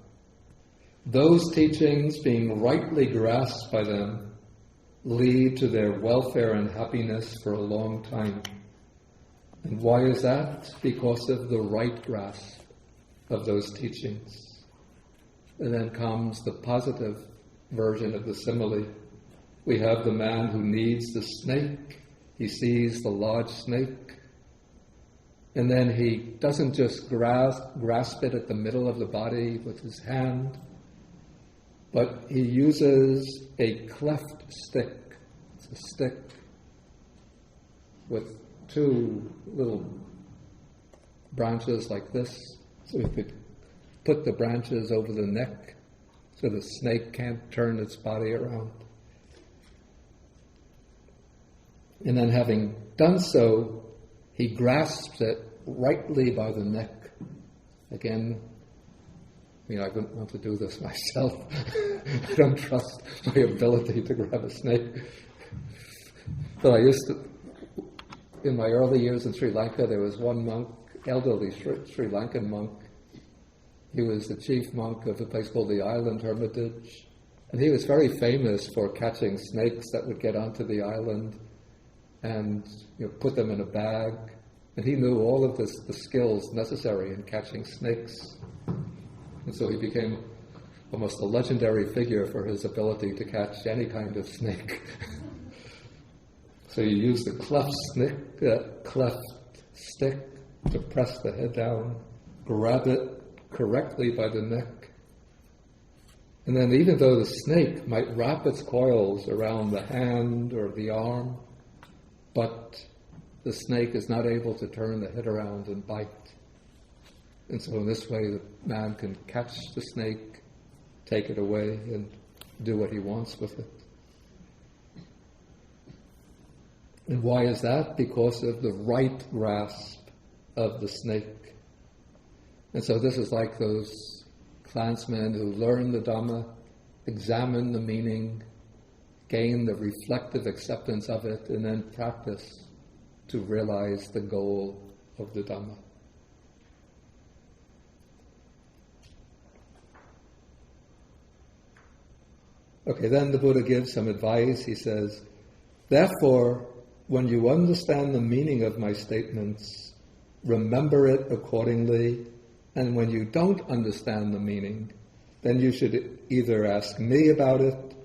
Those teachings, being rightly grasped by them, lead to their welfare and happiness for a long time. And why is that? Because of the right grasp of those teachings. And then comes the positive version of the simile. We have the man who needs the snake. He sees the large snake. And then he doesn't just grasp it at the middle of the body with his hand, but he uses a cleft stick. It's a stick with two little branches like this, so he could put the branches over the neck so the snake can't turn its body around. And then having done so, he grasps it rightly by the neck. Again, I wouldn't want to do this myself. I don't trust my ability to grab a snake. But I used to, in my early years in Sri Lanka, there was one monk, elderly Sri Lankan monk. He was the chief monk of a place called the Island Hermitage. And he was very famous for catching snakes that would get onto the island and put them in a bag. And he knew all of the skills necessary in catching snakes. And so he became almost a legendary figure for his ability to catch any kind of snake. So you use the cleft stick to press the head down, grab it correctly by the neck. And then even though the snake might wrap its coils around the hand or the arm, but the snake is not able to turn the head around and bite. And so in this way, the man can catch the snake, take it away, and do what he wants with it. And why is that? Because of the right grasp of the snake. And so this is like those clansmen who learn the Dhamma, examine the meaning, gain the reflective acceptance of it, and then practice to realize the goal of the Dhamma. Okay, then the Buddha gives some advice. He says, therefore, when you understand the meaning of my statements, remember it accordingly, and when you don't understand the meaning, then you should either ask me about it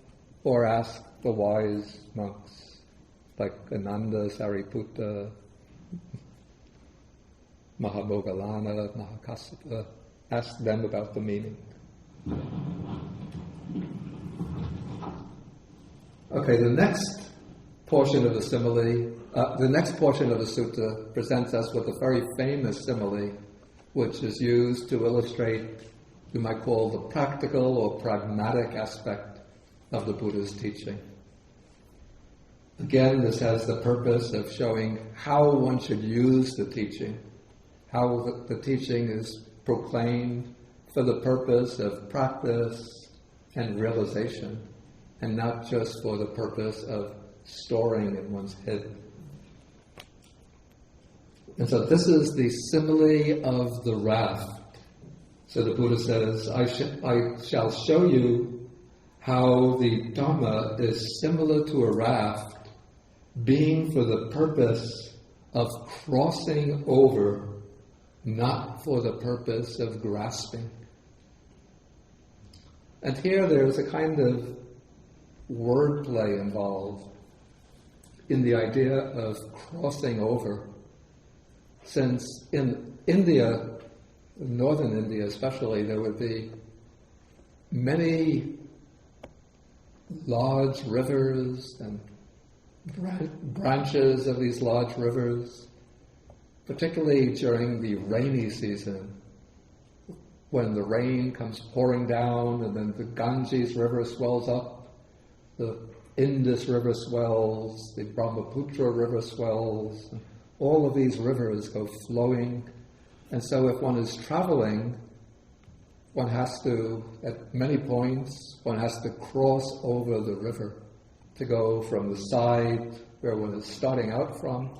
or ask the wise monks, like Ananda, Sariputta, Mahamoggallana, Mahakassapa. Ask them about the meaning. Okay, the next portion of the simile, the next portion of the sutta presents us with a very famous simile, which is used to illustrate, you might call, the practical or pragmatic aspect of the Buddha's teaching. Again, this has the purpose of showing how one should use the teaching, how the teaching is proclaimed for the purpose of practice and realization, and not just for the purpose of storing in one's head. And so this is the simile of the raft. So the Buddha says, I shall show you how the Dhamma is similar to a raft, being for the purpose of crossing over, not for the purpose of grasping. And here there's a kind of wordplay involved in the idea of crossing over. Since in India, northern India especially, there would be many large rivers and branches of these large rivers, particularly during the rainy season, when the rain comes pouring down and then the Ganges River swells up, the Indus River swells, the Brahmaputra River swells, all of these rivers go flowing. And so if one is traveling, one has to, at many points, one has to cross over the river to go from the side where one is starting out from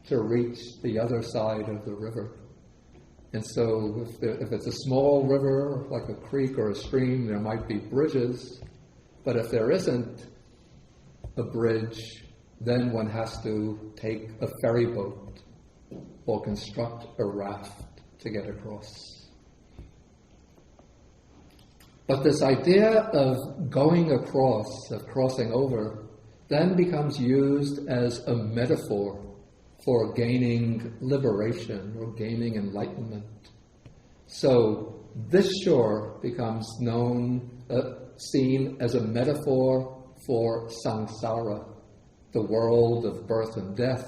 to reach the other side of the river. And so if it's a small river, like a creek or a stream, there might be bridges. But if there isn't a bridge, then one has to take a ferry boat or construct a raft to get across. But this idea of going across, of crossing over, then becomes used as a metaphor for gaining liberation or gaining enlightenment. So this shore becomes seen as a metaphor for samsara, the world of birth and death,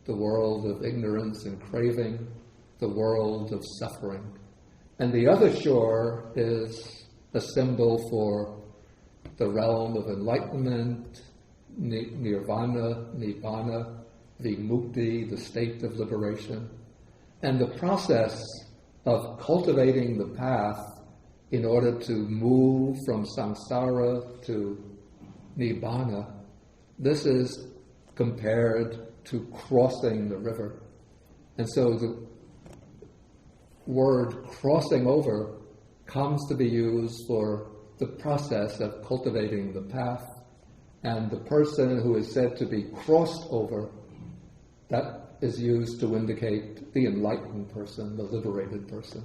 the world of ignorance and craving, the world of suffering. And the other shore is a symbol for the realm of enlightenment, nirvana, nibbana, the mukti, the state of liberation. And the process of cultivating the path in order to move from samsara to nibbana, this is compared to crossing the river. And so the word crossing over comes to be used for the process of cultivating the path, and the person who is said to be crossed over, that is used to indicate the enlightened person, the liberated person.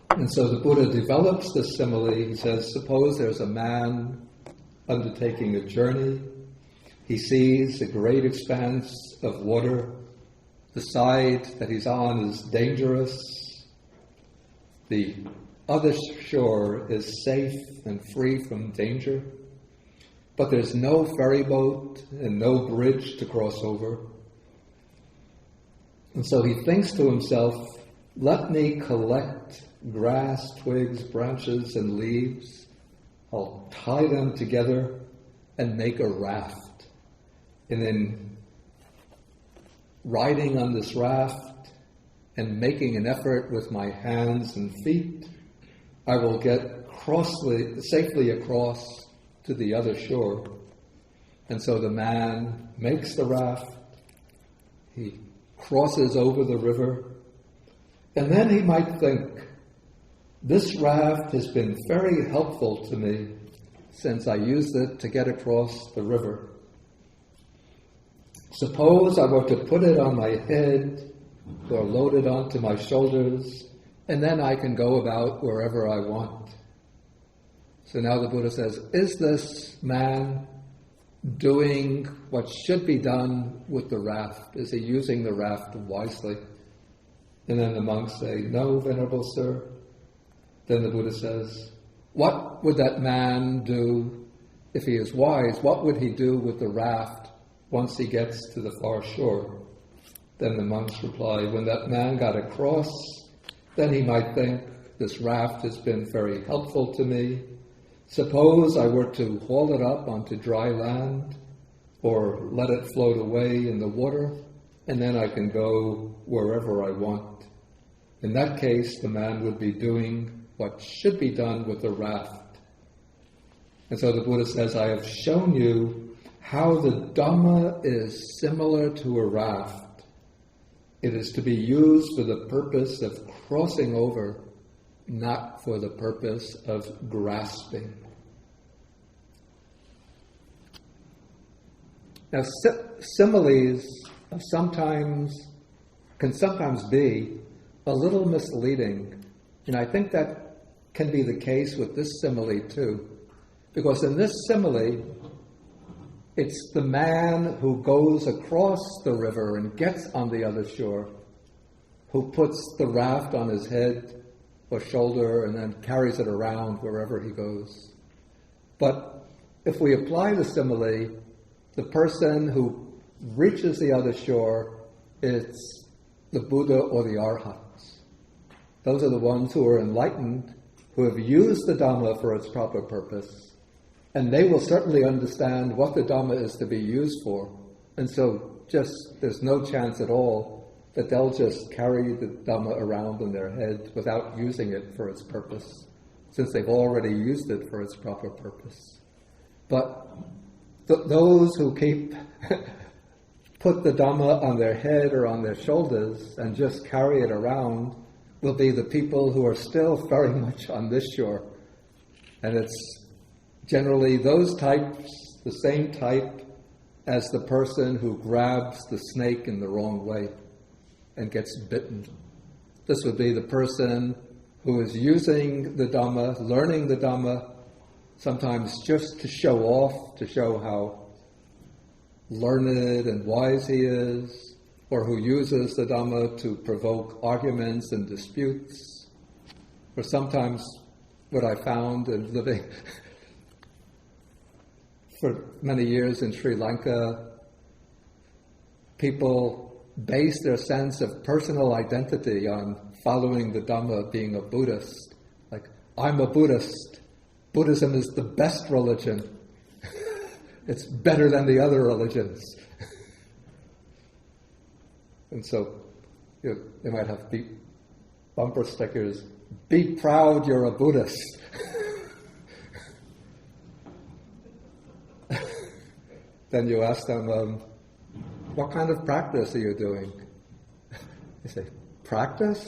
And so the Buddha develops this simile. He says, suppose there's a man undertaking a journey. He sees a great expanse of water. The side that he's on is dangerous. The other shore is safe and free from danger. But there's no ferry boat and no bridge to cross over. And so he thinks to himself, let me collect grass, twigs, branches, and leaves. I'll tie them together and make a raft. And then riding on this raft and making an effort with my hands and feet, I will get safely across to the other shore. And so the man makes the raft, he crosses over the river, and then he might think, this raft has been very helpful to me since I used it to get across the river. Suppose I were to put it on my head or load it onto my shoulders, and then I can go about wherever I want. So now the Buddha says, is this man doing what should be done with the raft? Is he using the raft wisely? And then the monks say, no, Venerable Sir. Then the Buddha says, what would that man do if he is wise? What would he do with the raft once he gets to the far shore? Then the monks reply, when that man got across, then he might think, this raft has been very helpful to me. Suppose I were to haul it up onto dry land or let it float away in the water, and then I can go wherever I want. In that case, the man would be doing what should be done with the raft. And so the Buddha says, I have shown you how the Dhamma is similar to a raft. It is to be used for the purpose of crossing over, not for the purpose of grasping. Now, similes can sometimes be a little misleading, and I think that can be the case with this simile too. Because in this simile, it's the man who goes across the river and gets on the other shore, who puts the raft on his head or shoulder and then carries it around wherever he goes. But if we apply the simile, the person who reaches the other shore, it's the Buddha or the Arhats. Those are the ones who are enlightened, who have used the Dhamma for its proper purpose, and they will certainly understand what the Dhamma is to be used for. And so there's no chance at all that they'll just carry the Dhamma around in their head without using it for its purpose, since they've already used it for its proper purpose. But those who put the Dhamma on their head or on their shoulders and just carry it around will be the people who are still very much on this shore. And it's generally those types, the same type as the person who grabs the snake in the wrong way and gets bitten. This would be the person who is using the Dhamma, learning the Dhamma, sometimes just to show off, to show how learned and wise he is, or who uses the Dhamma to provoke arguments and disputes, or sometimes what I found in living for many years in Sri Lanka, people base their sense of personal identity on following the Dhamma, being a Buddhist. Like, I'm a Buddhist. Buddhism is the best religion. It's better than the other religions. And so they might have bumper stickers, be proud you're a Buddhist. Then you ask them, what kind of practice are you doing? They say, practice?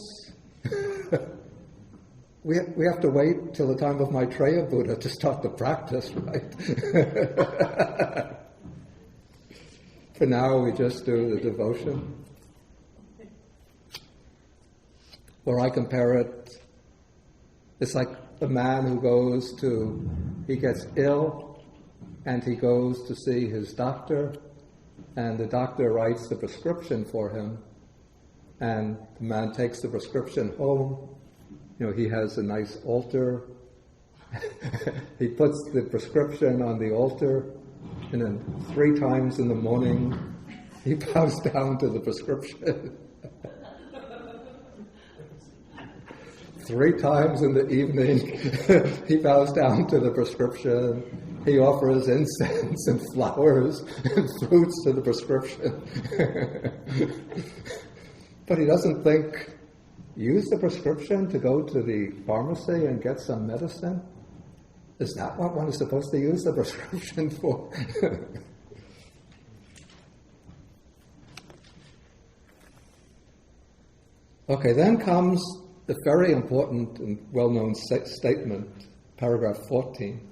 We have to wait till the time of Maitreya Buddha to start the practice, right? For now, we just do the devotion. Or I compare it, it's like a man who he gets ill, and he goes to see his doctor, and the doctor writes the prescription for him, and the man takes the prescription home. He has a nice altar. He puts the prescription on the altar, and then 3 times in the morning, he bows down to the prescription. 3 times in the evening, he bows down to the prescription. He offers incense and flowers and fruits to the prescription. But he doesn't think, use the prescription to go to the pharmacy and get some medicine? Is that what one is supposed to use the prescription for? Okay, then comes the very important and well-known statement, paragraph 14.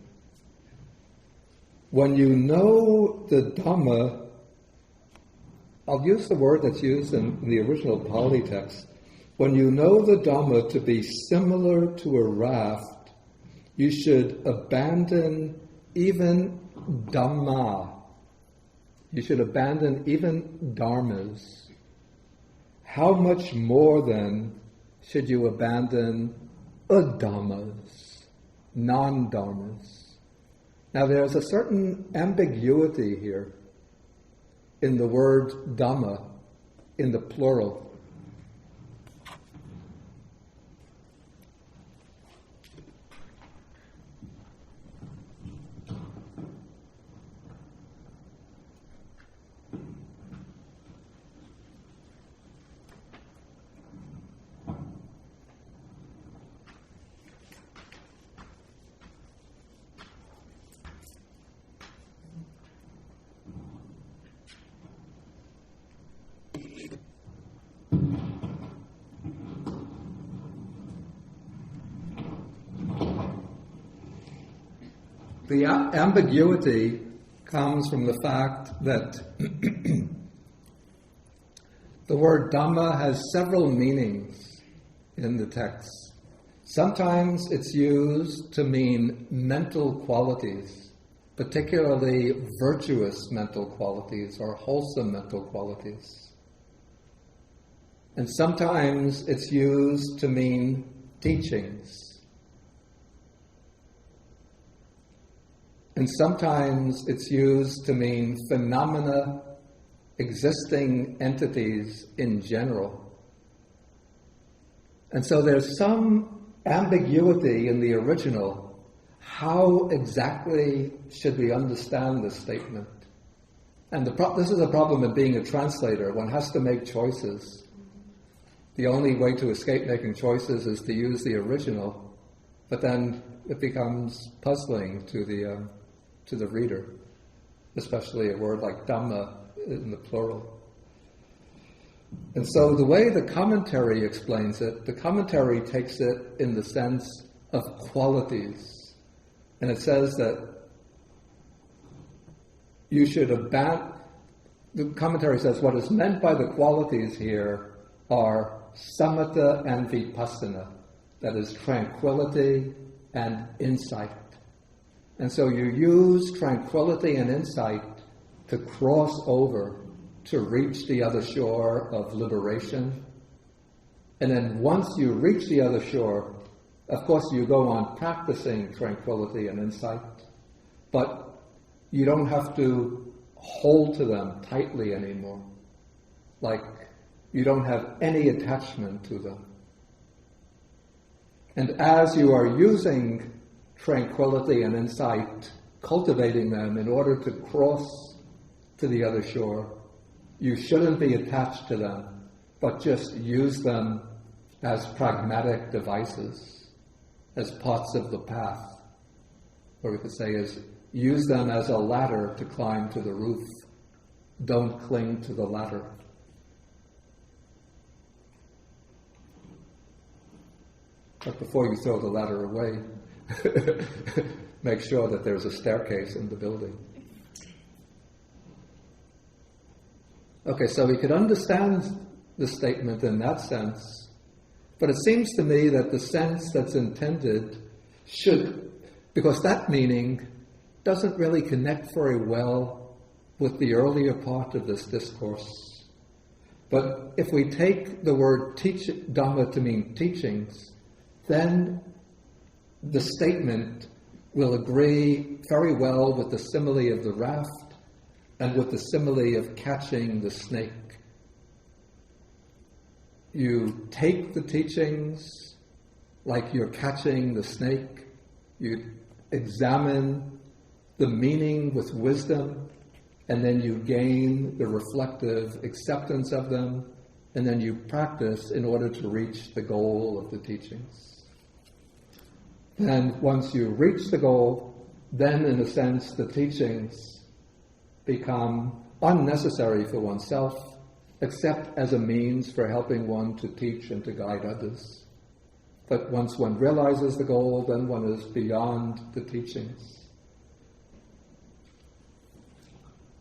When you know the Dhamma, I'll use the word that's used in the original Pali text. When you know the Dhamma to be similar to a raft, you should abandon even Dhamma. You should abandon even Dharmas. How much more then should you abandon adhammas, non-dharmas? Now there's a certain ambiguity here in the word Dhamma, in the plural. The ambiguity comes from the fact that the word Dhamma has several meanings in the text. Sometimes it's used to mean mental qualities, particularly virtuous mental qualities or wholesome mental qualities. And sometimes it's used to mean teachings. And sometimes it's used to mean phenomena, existing entities in general. And so there's some ambiguity in the original. How exactly should we understand this statement? And this is a problem in being a translator. One has to make choices. The only way to escape making choices is to use the original, but then it becomes puzzling to the reader, especially a word like Dhamma in the plural. And so the way the commentary explains it, the commentary takes it in the sense of qualities. And it says that you should abandon. The commentary says what is meant by the qualities here are samatha and vipassana, that is tranquility and insight. And so you use tranquility and insight to cross over to reach the other shore of liberation. And then once you reach the other shore, of course you go on practicing tranquility and insight, but you don't have to hold to them tightly anymore. Like you don't have any attachment to them. And as you are using tranquility and insight, cultivating them in order to cross to the other shore, you shouldn't be attached to them, but just use them as pragmatic devices, as parts of the path. Or we could say is, use them as a ladder to climb to the roof. Don't cling to the ladder. But before you throw the ladder away, make sure that there's a staircase in the building. Okay, so we could understand the statement in that sense, but it seems to me that the sense that's intended should, because that meaning doesn't really connect very well with the earlier part of this discourse. But if we take the word Dhamma to mean teachings, then the statement will agree very well with the simile of the raft and with the simile of catching the snake. You take the teachings like you're catching the snake. You examine the meaning with wisdom, and then you gain the reflective acceptance of them, and then you practice in order to reach the goal of the teachings. And once you reach the goal, then in a sense the teachings become unnecessary for oneself, except as a means for helping one to teach and to guide others. But once one realizes the goal, then one is beyond the teachings.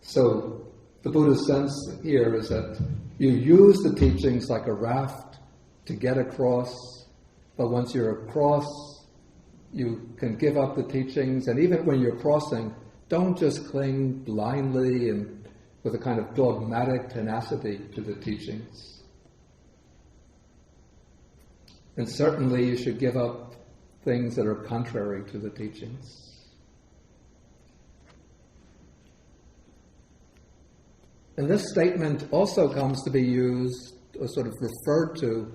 So the Buddha's sense here is that you use the teachings like a raft to get across, but once you're across, you can give up the teachings, and even when you're crossing, don't just cling blindly and with a kind of dogmatic tenacity to the teachings. And certainly you should give up things that are contrary to the teachings. And this statement also comes to be used, or sort of referred to,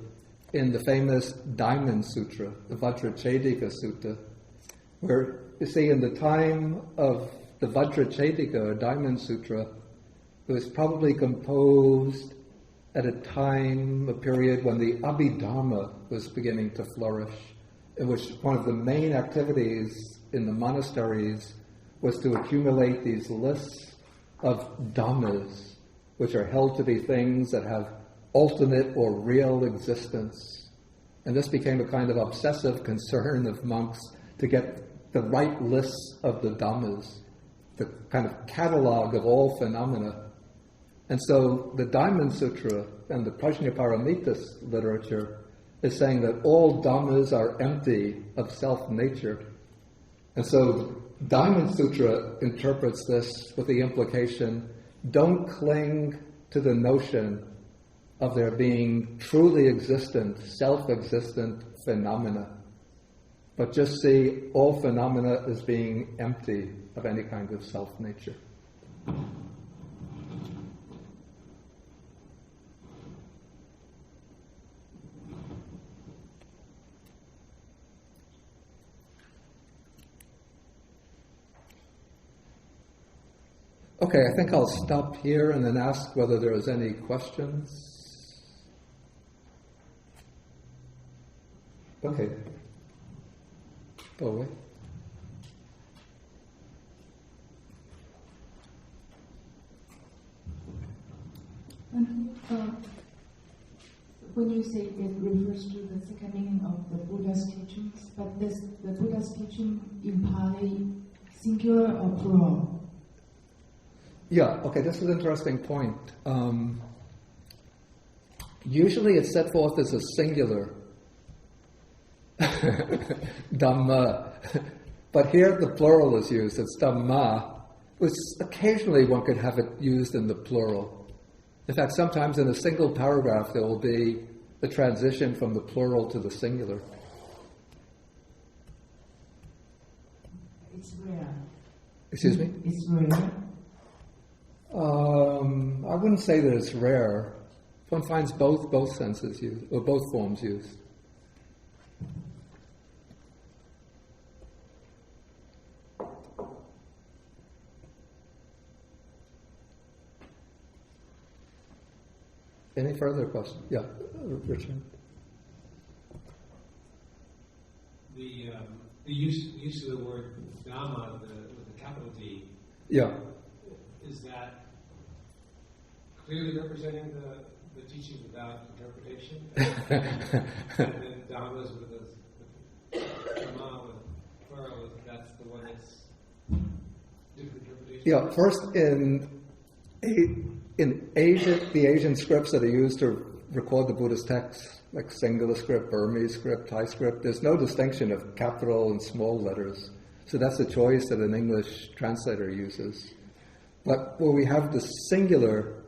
in the famous Diamond Sutra, the Vajracchedika Sutta, where, you see, in the time of the Vajracchedika, or Diamond Sutra, it was probably composed at a time, a period when the Abhidharma was beginning to flourish, in which one of the main activities in the monasteries was to accumulate these lists of dhammas, which are held to be things that have ultimate or real existence. And this became a kind of obsessive concern of monks to get the right lists of the dhammas, the kind of catalog of all phenomena. And so the Diamond Sutra and the Prajnaparamita literature is saying that all dhammas are empty of self-nature. And so Diamond Sutra interprets this with the implication, don't cling to the notion of there being truly existent, self-existent phenomena, but just see all phenomena as being empty of any kind of self-nature. Okay, I think I'll stop here and then ask whether there is any questions. Okay. Go away. When you say it refers to the second meaning of the Buddha's teachings, but the Buddha's teaching in Pali, singular or plural? Yeah, okay, this is an interesting point. Usually it's set forth as a singular, Dhamma, but here the plural is used, it's Dhamma, which occasionally one could have it used in the plural. In fact, sometimes in a single paragraph there will be the transition from the plural to the singular. It's rare. Excuse me? It's rare. I wouldn't say that it's rare. One finds both senses used, or both forms used. Any further questions? Yeah, Richard. The use of the word Dhamma with the capital D. Yeah. Is that clearly representing the teaching without interpretation? And then Dhammas with the Dhamma with plural, that's the one that's different interpretation? Yeah, first in the Asian scripts that are used to record the Buddhist texts, like Sinhala script, Burmese script, Thai script, there's no distinction of capital and small letters. So that's a choice that an English translator uses. But where we have the singular,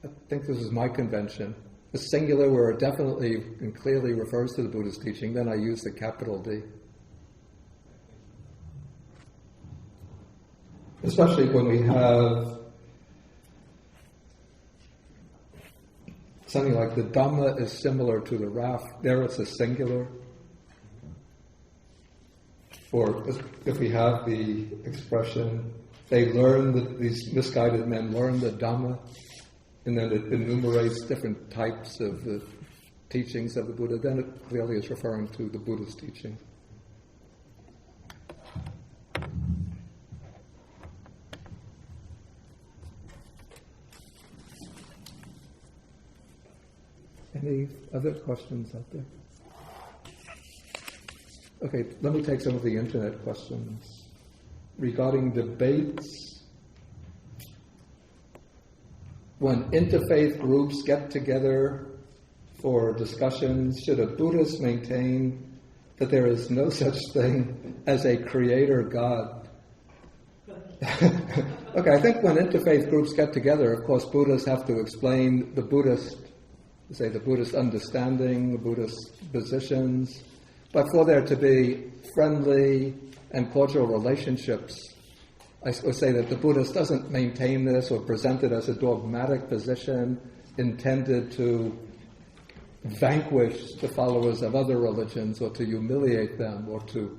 I think this is my convention, the singular where it definitely and clearly refers to the Buddhist teaching, then I use the capital D. Especially when we have something like the Dhamma is similar to the raft. There it's a singular. Or if we have the expression, these misguided men learn the Dhamma, and then it enumerates different types of the teachings of the Buddha, then it clearly is referring to the Buddha's teaching. Any other questions out there? Okay, let me take some of the internet questions. Regarding debates, when interfaith groups get together for discussions, should a Buddhist maintain that there is no such thing as a creator God? Okay, I think when interfaith groups get together, of course, Buddhists have to explain the Buddhist understanding, the Buddhist positions. But for there to be friendly and cordial relationships, I would say that the Buddhist doesn't maintain this or present it as a dogmatic position intended to vanquish the followers of other religions or to humiliate them or to...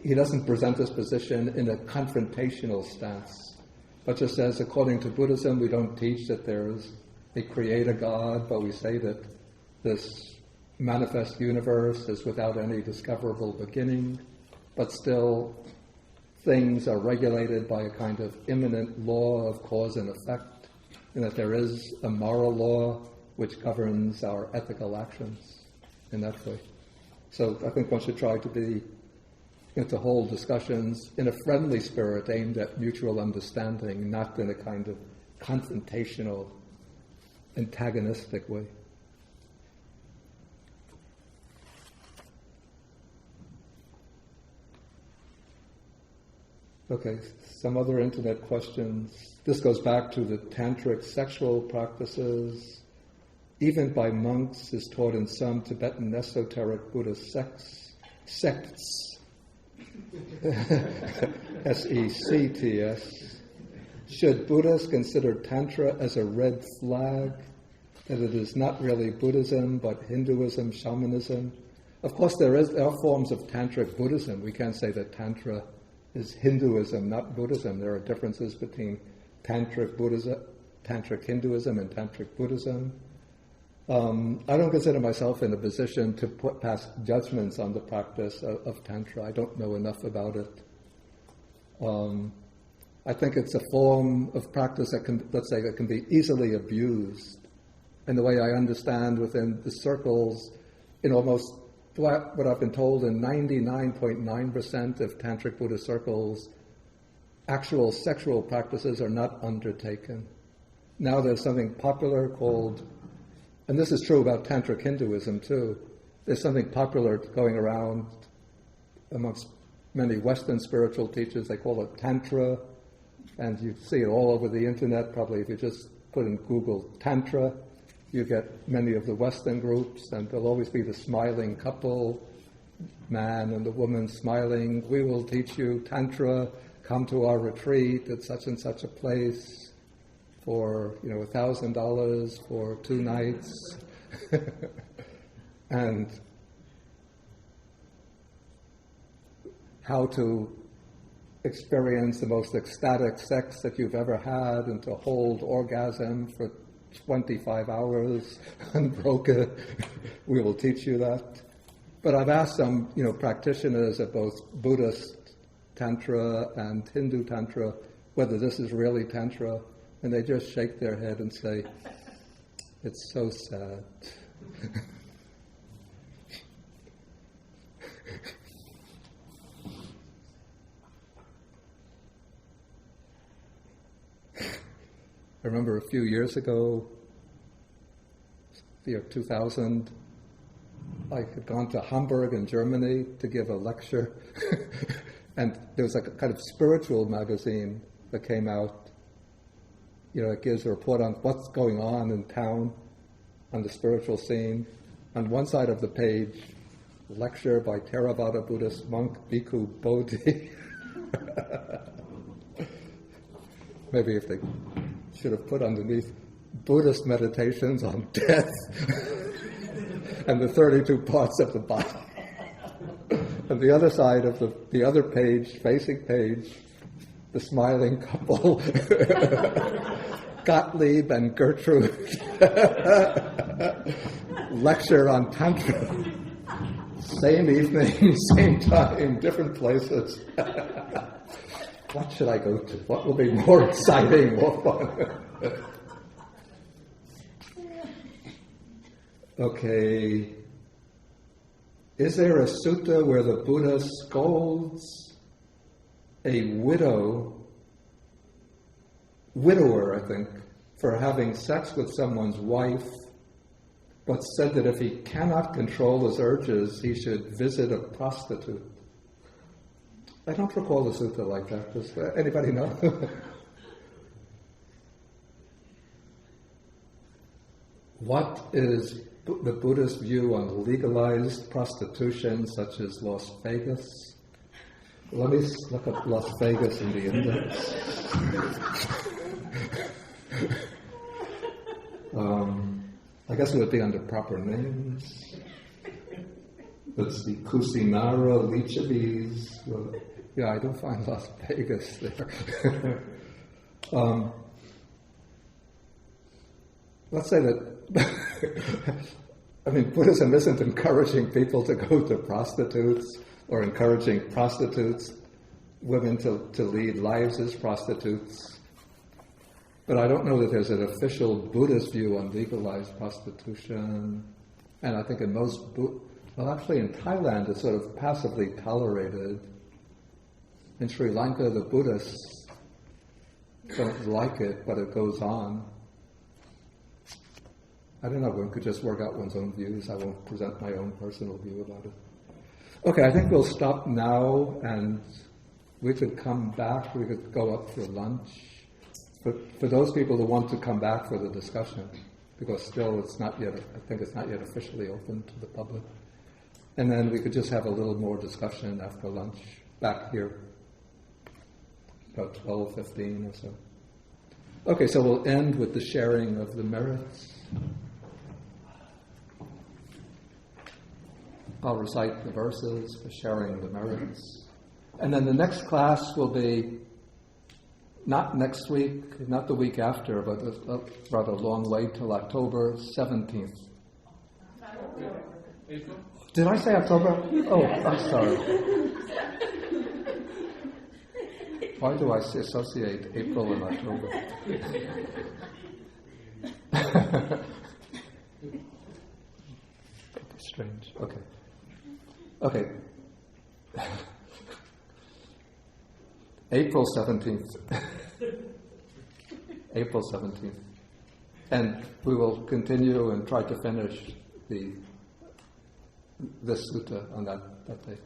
He doesn't present this position in a confrontational stance, but just says, according to Buddhism, we don't teach that there is a creator God, but we say that this manifest universe is without any discoverable beginning, but still things are regulated by a kind of immanent law of cause and effect, and that there is a moral law which governs our ethical actions in that way. So I think one should try to hold discussions in a friendly spirit aimed at mutual understanding, not in a kind of confrontational, antagonistic way. Okay, some other internet questions. This goes back to the tantric sexual practices. Even by monks is taught in some Tibetan esoteric Buddhist sects. S-E-C-T-S. Should Buddhists consider Tantra as a red flag, that it is not really Buddhism, but Hinduism, shamanism? Of course, there are forms of Tantric Buddhism. We can't say that Tantra is Hinduism, not Buddhism. There are differences between Tantric Hinduism and Tantric Buddhism. I don't consider myself in a position to pass judgments on the practice of Tantra. I don't know enough about it. I think it's a form of practice that can be easily abused. And the way I understand within the circles, in almost what I've been told in 99.9% of Tantric Buddhist circles, actual sexual practices are not undertaken. Now there's something popular called, and this is true about Tantric Hinduism too, there's something popular going around amongst many Western spiritual teachers, they call it Tantra, and you see it all over the internet. Probably if you just put in Google Tantra, you get many of the Western groups, and there'll always be the smiling couple, man and the woman smiling. We will teach you Tantra, come to our retreat at such and such a place for, $1,000 for 2 nights. And how to experience the most ecstatic sex that you've ever had and to hold orgasm for 25 hours unbroken. We will teach you that. But I've asked some, practitioners of both Buddhist Tantra and Hindu Tantra whether this is really Tantra, and they just shake their head and say, it's so sad. I remember a few years ago, the year 2000, I had gone to Hamburg in Germany to give a lecture, and there was like a kind of spiritual magazine that came out. It gives a report on what's going on in town, on the spiritual scene. On one side of the page, lecture by Theravada Buddhist monk Bhikkhu Bodhi. Maybe if they should have put underneath Buddhist meditations on death and the 32 parts of the body. And the other side of the other page, facing page, the smiling couple, Gottlieb and Gertrude, lecture on Tantra. Same evening, same time, different places. What should I go to? What will be more exciting, more fun? Okay. Is there a sutta where the Buddha scolds a widower, I think, for having sex with someone's wife, but said that if he cannot control his urges, he should visit a prostitute? I don't recall a sutta like that. Does anybody know? What is the Buddhist view on legalized prostitution, such as Las Vegas? Let me look up Las Vegas in the index. I guess it would be under proper names. Let's see, Kusinara, Lichavis. Yeah, I don't find Las Vegas there. Let's say that, Buddhism isn't encouraging people to go to prostitutes or encouraging women to lead lives as prostitutes. But I don't know that there's an official Buddhist view on legalized prostitution. And I think in most, actually in Thailand it's sort of passively tolerated. In Sri Lanka, the Buddhists don't like it, but it goes on. I don't know, one could just work out one's own views. I won't present my own personal view about it. Okay, I think we'll stop now, and we could come back, we could go up for lunch. But for those people who want to come back for the discussion, because still it's not yet officially open to the public. And then we could just have a little more discussion after lunch back here, about 12:15 or so. Okay, so we'll end with the sharing of the merits. I'll recite the verses for sharing the merits. And then the next class will be not next week, not the week after, but a rather long way till October 17th. Did I say October? Oh, I'm sorry. Why do I associate April and October? Strange. Okay. April 17th. April 17th. And we will continue and try to finish this sutta on that day.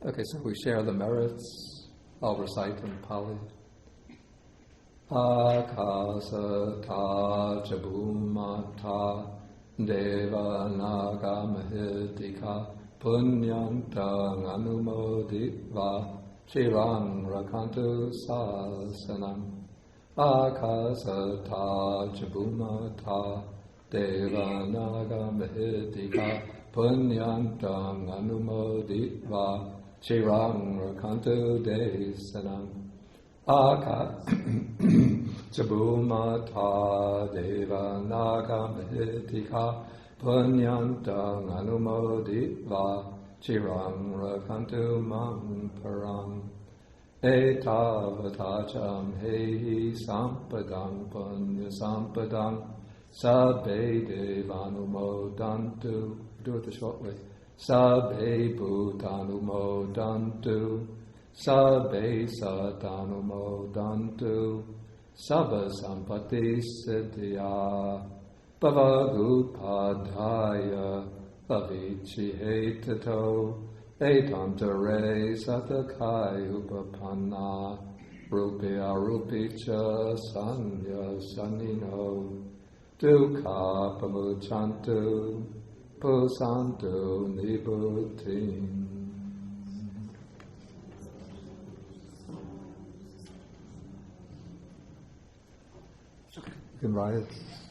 Okay, so we share the merits. I'll recite in Pali. Akasata Jabhumata Deva Naga Mahitika Punyantang Anumoditva Chirang Rakantu Sasanam Akasata Jabhumata Deva Naga Mahitika Punyantang Anumoditva Chirang Rakantu Desanam Jabhumata Deva Naga Mahitika Punyantang Anumoditva Chirang Rakantu Mam Parang Etavatacham Hehi Sampadang Punya Sampadang Sabbe Devanumodantu. Do it the short way. Sabbe Bhutanumodantu Sabbe Satanumodantu Sabba Sampati Siddhya Bhavagupadhaya Bhavichihetato Etantare Satakai Upapanna Rupi Arupi Cha Sanya Sanino Dukha Pamuchantu Pusantu Nibutin. You can rise.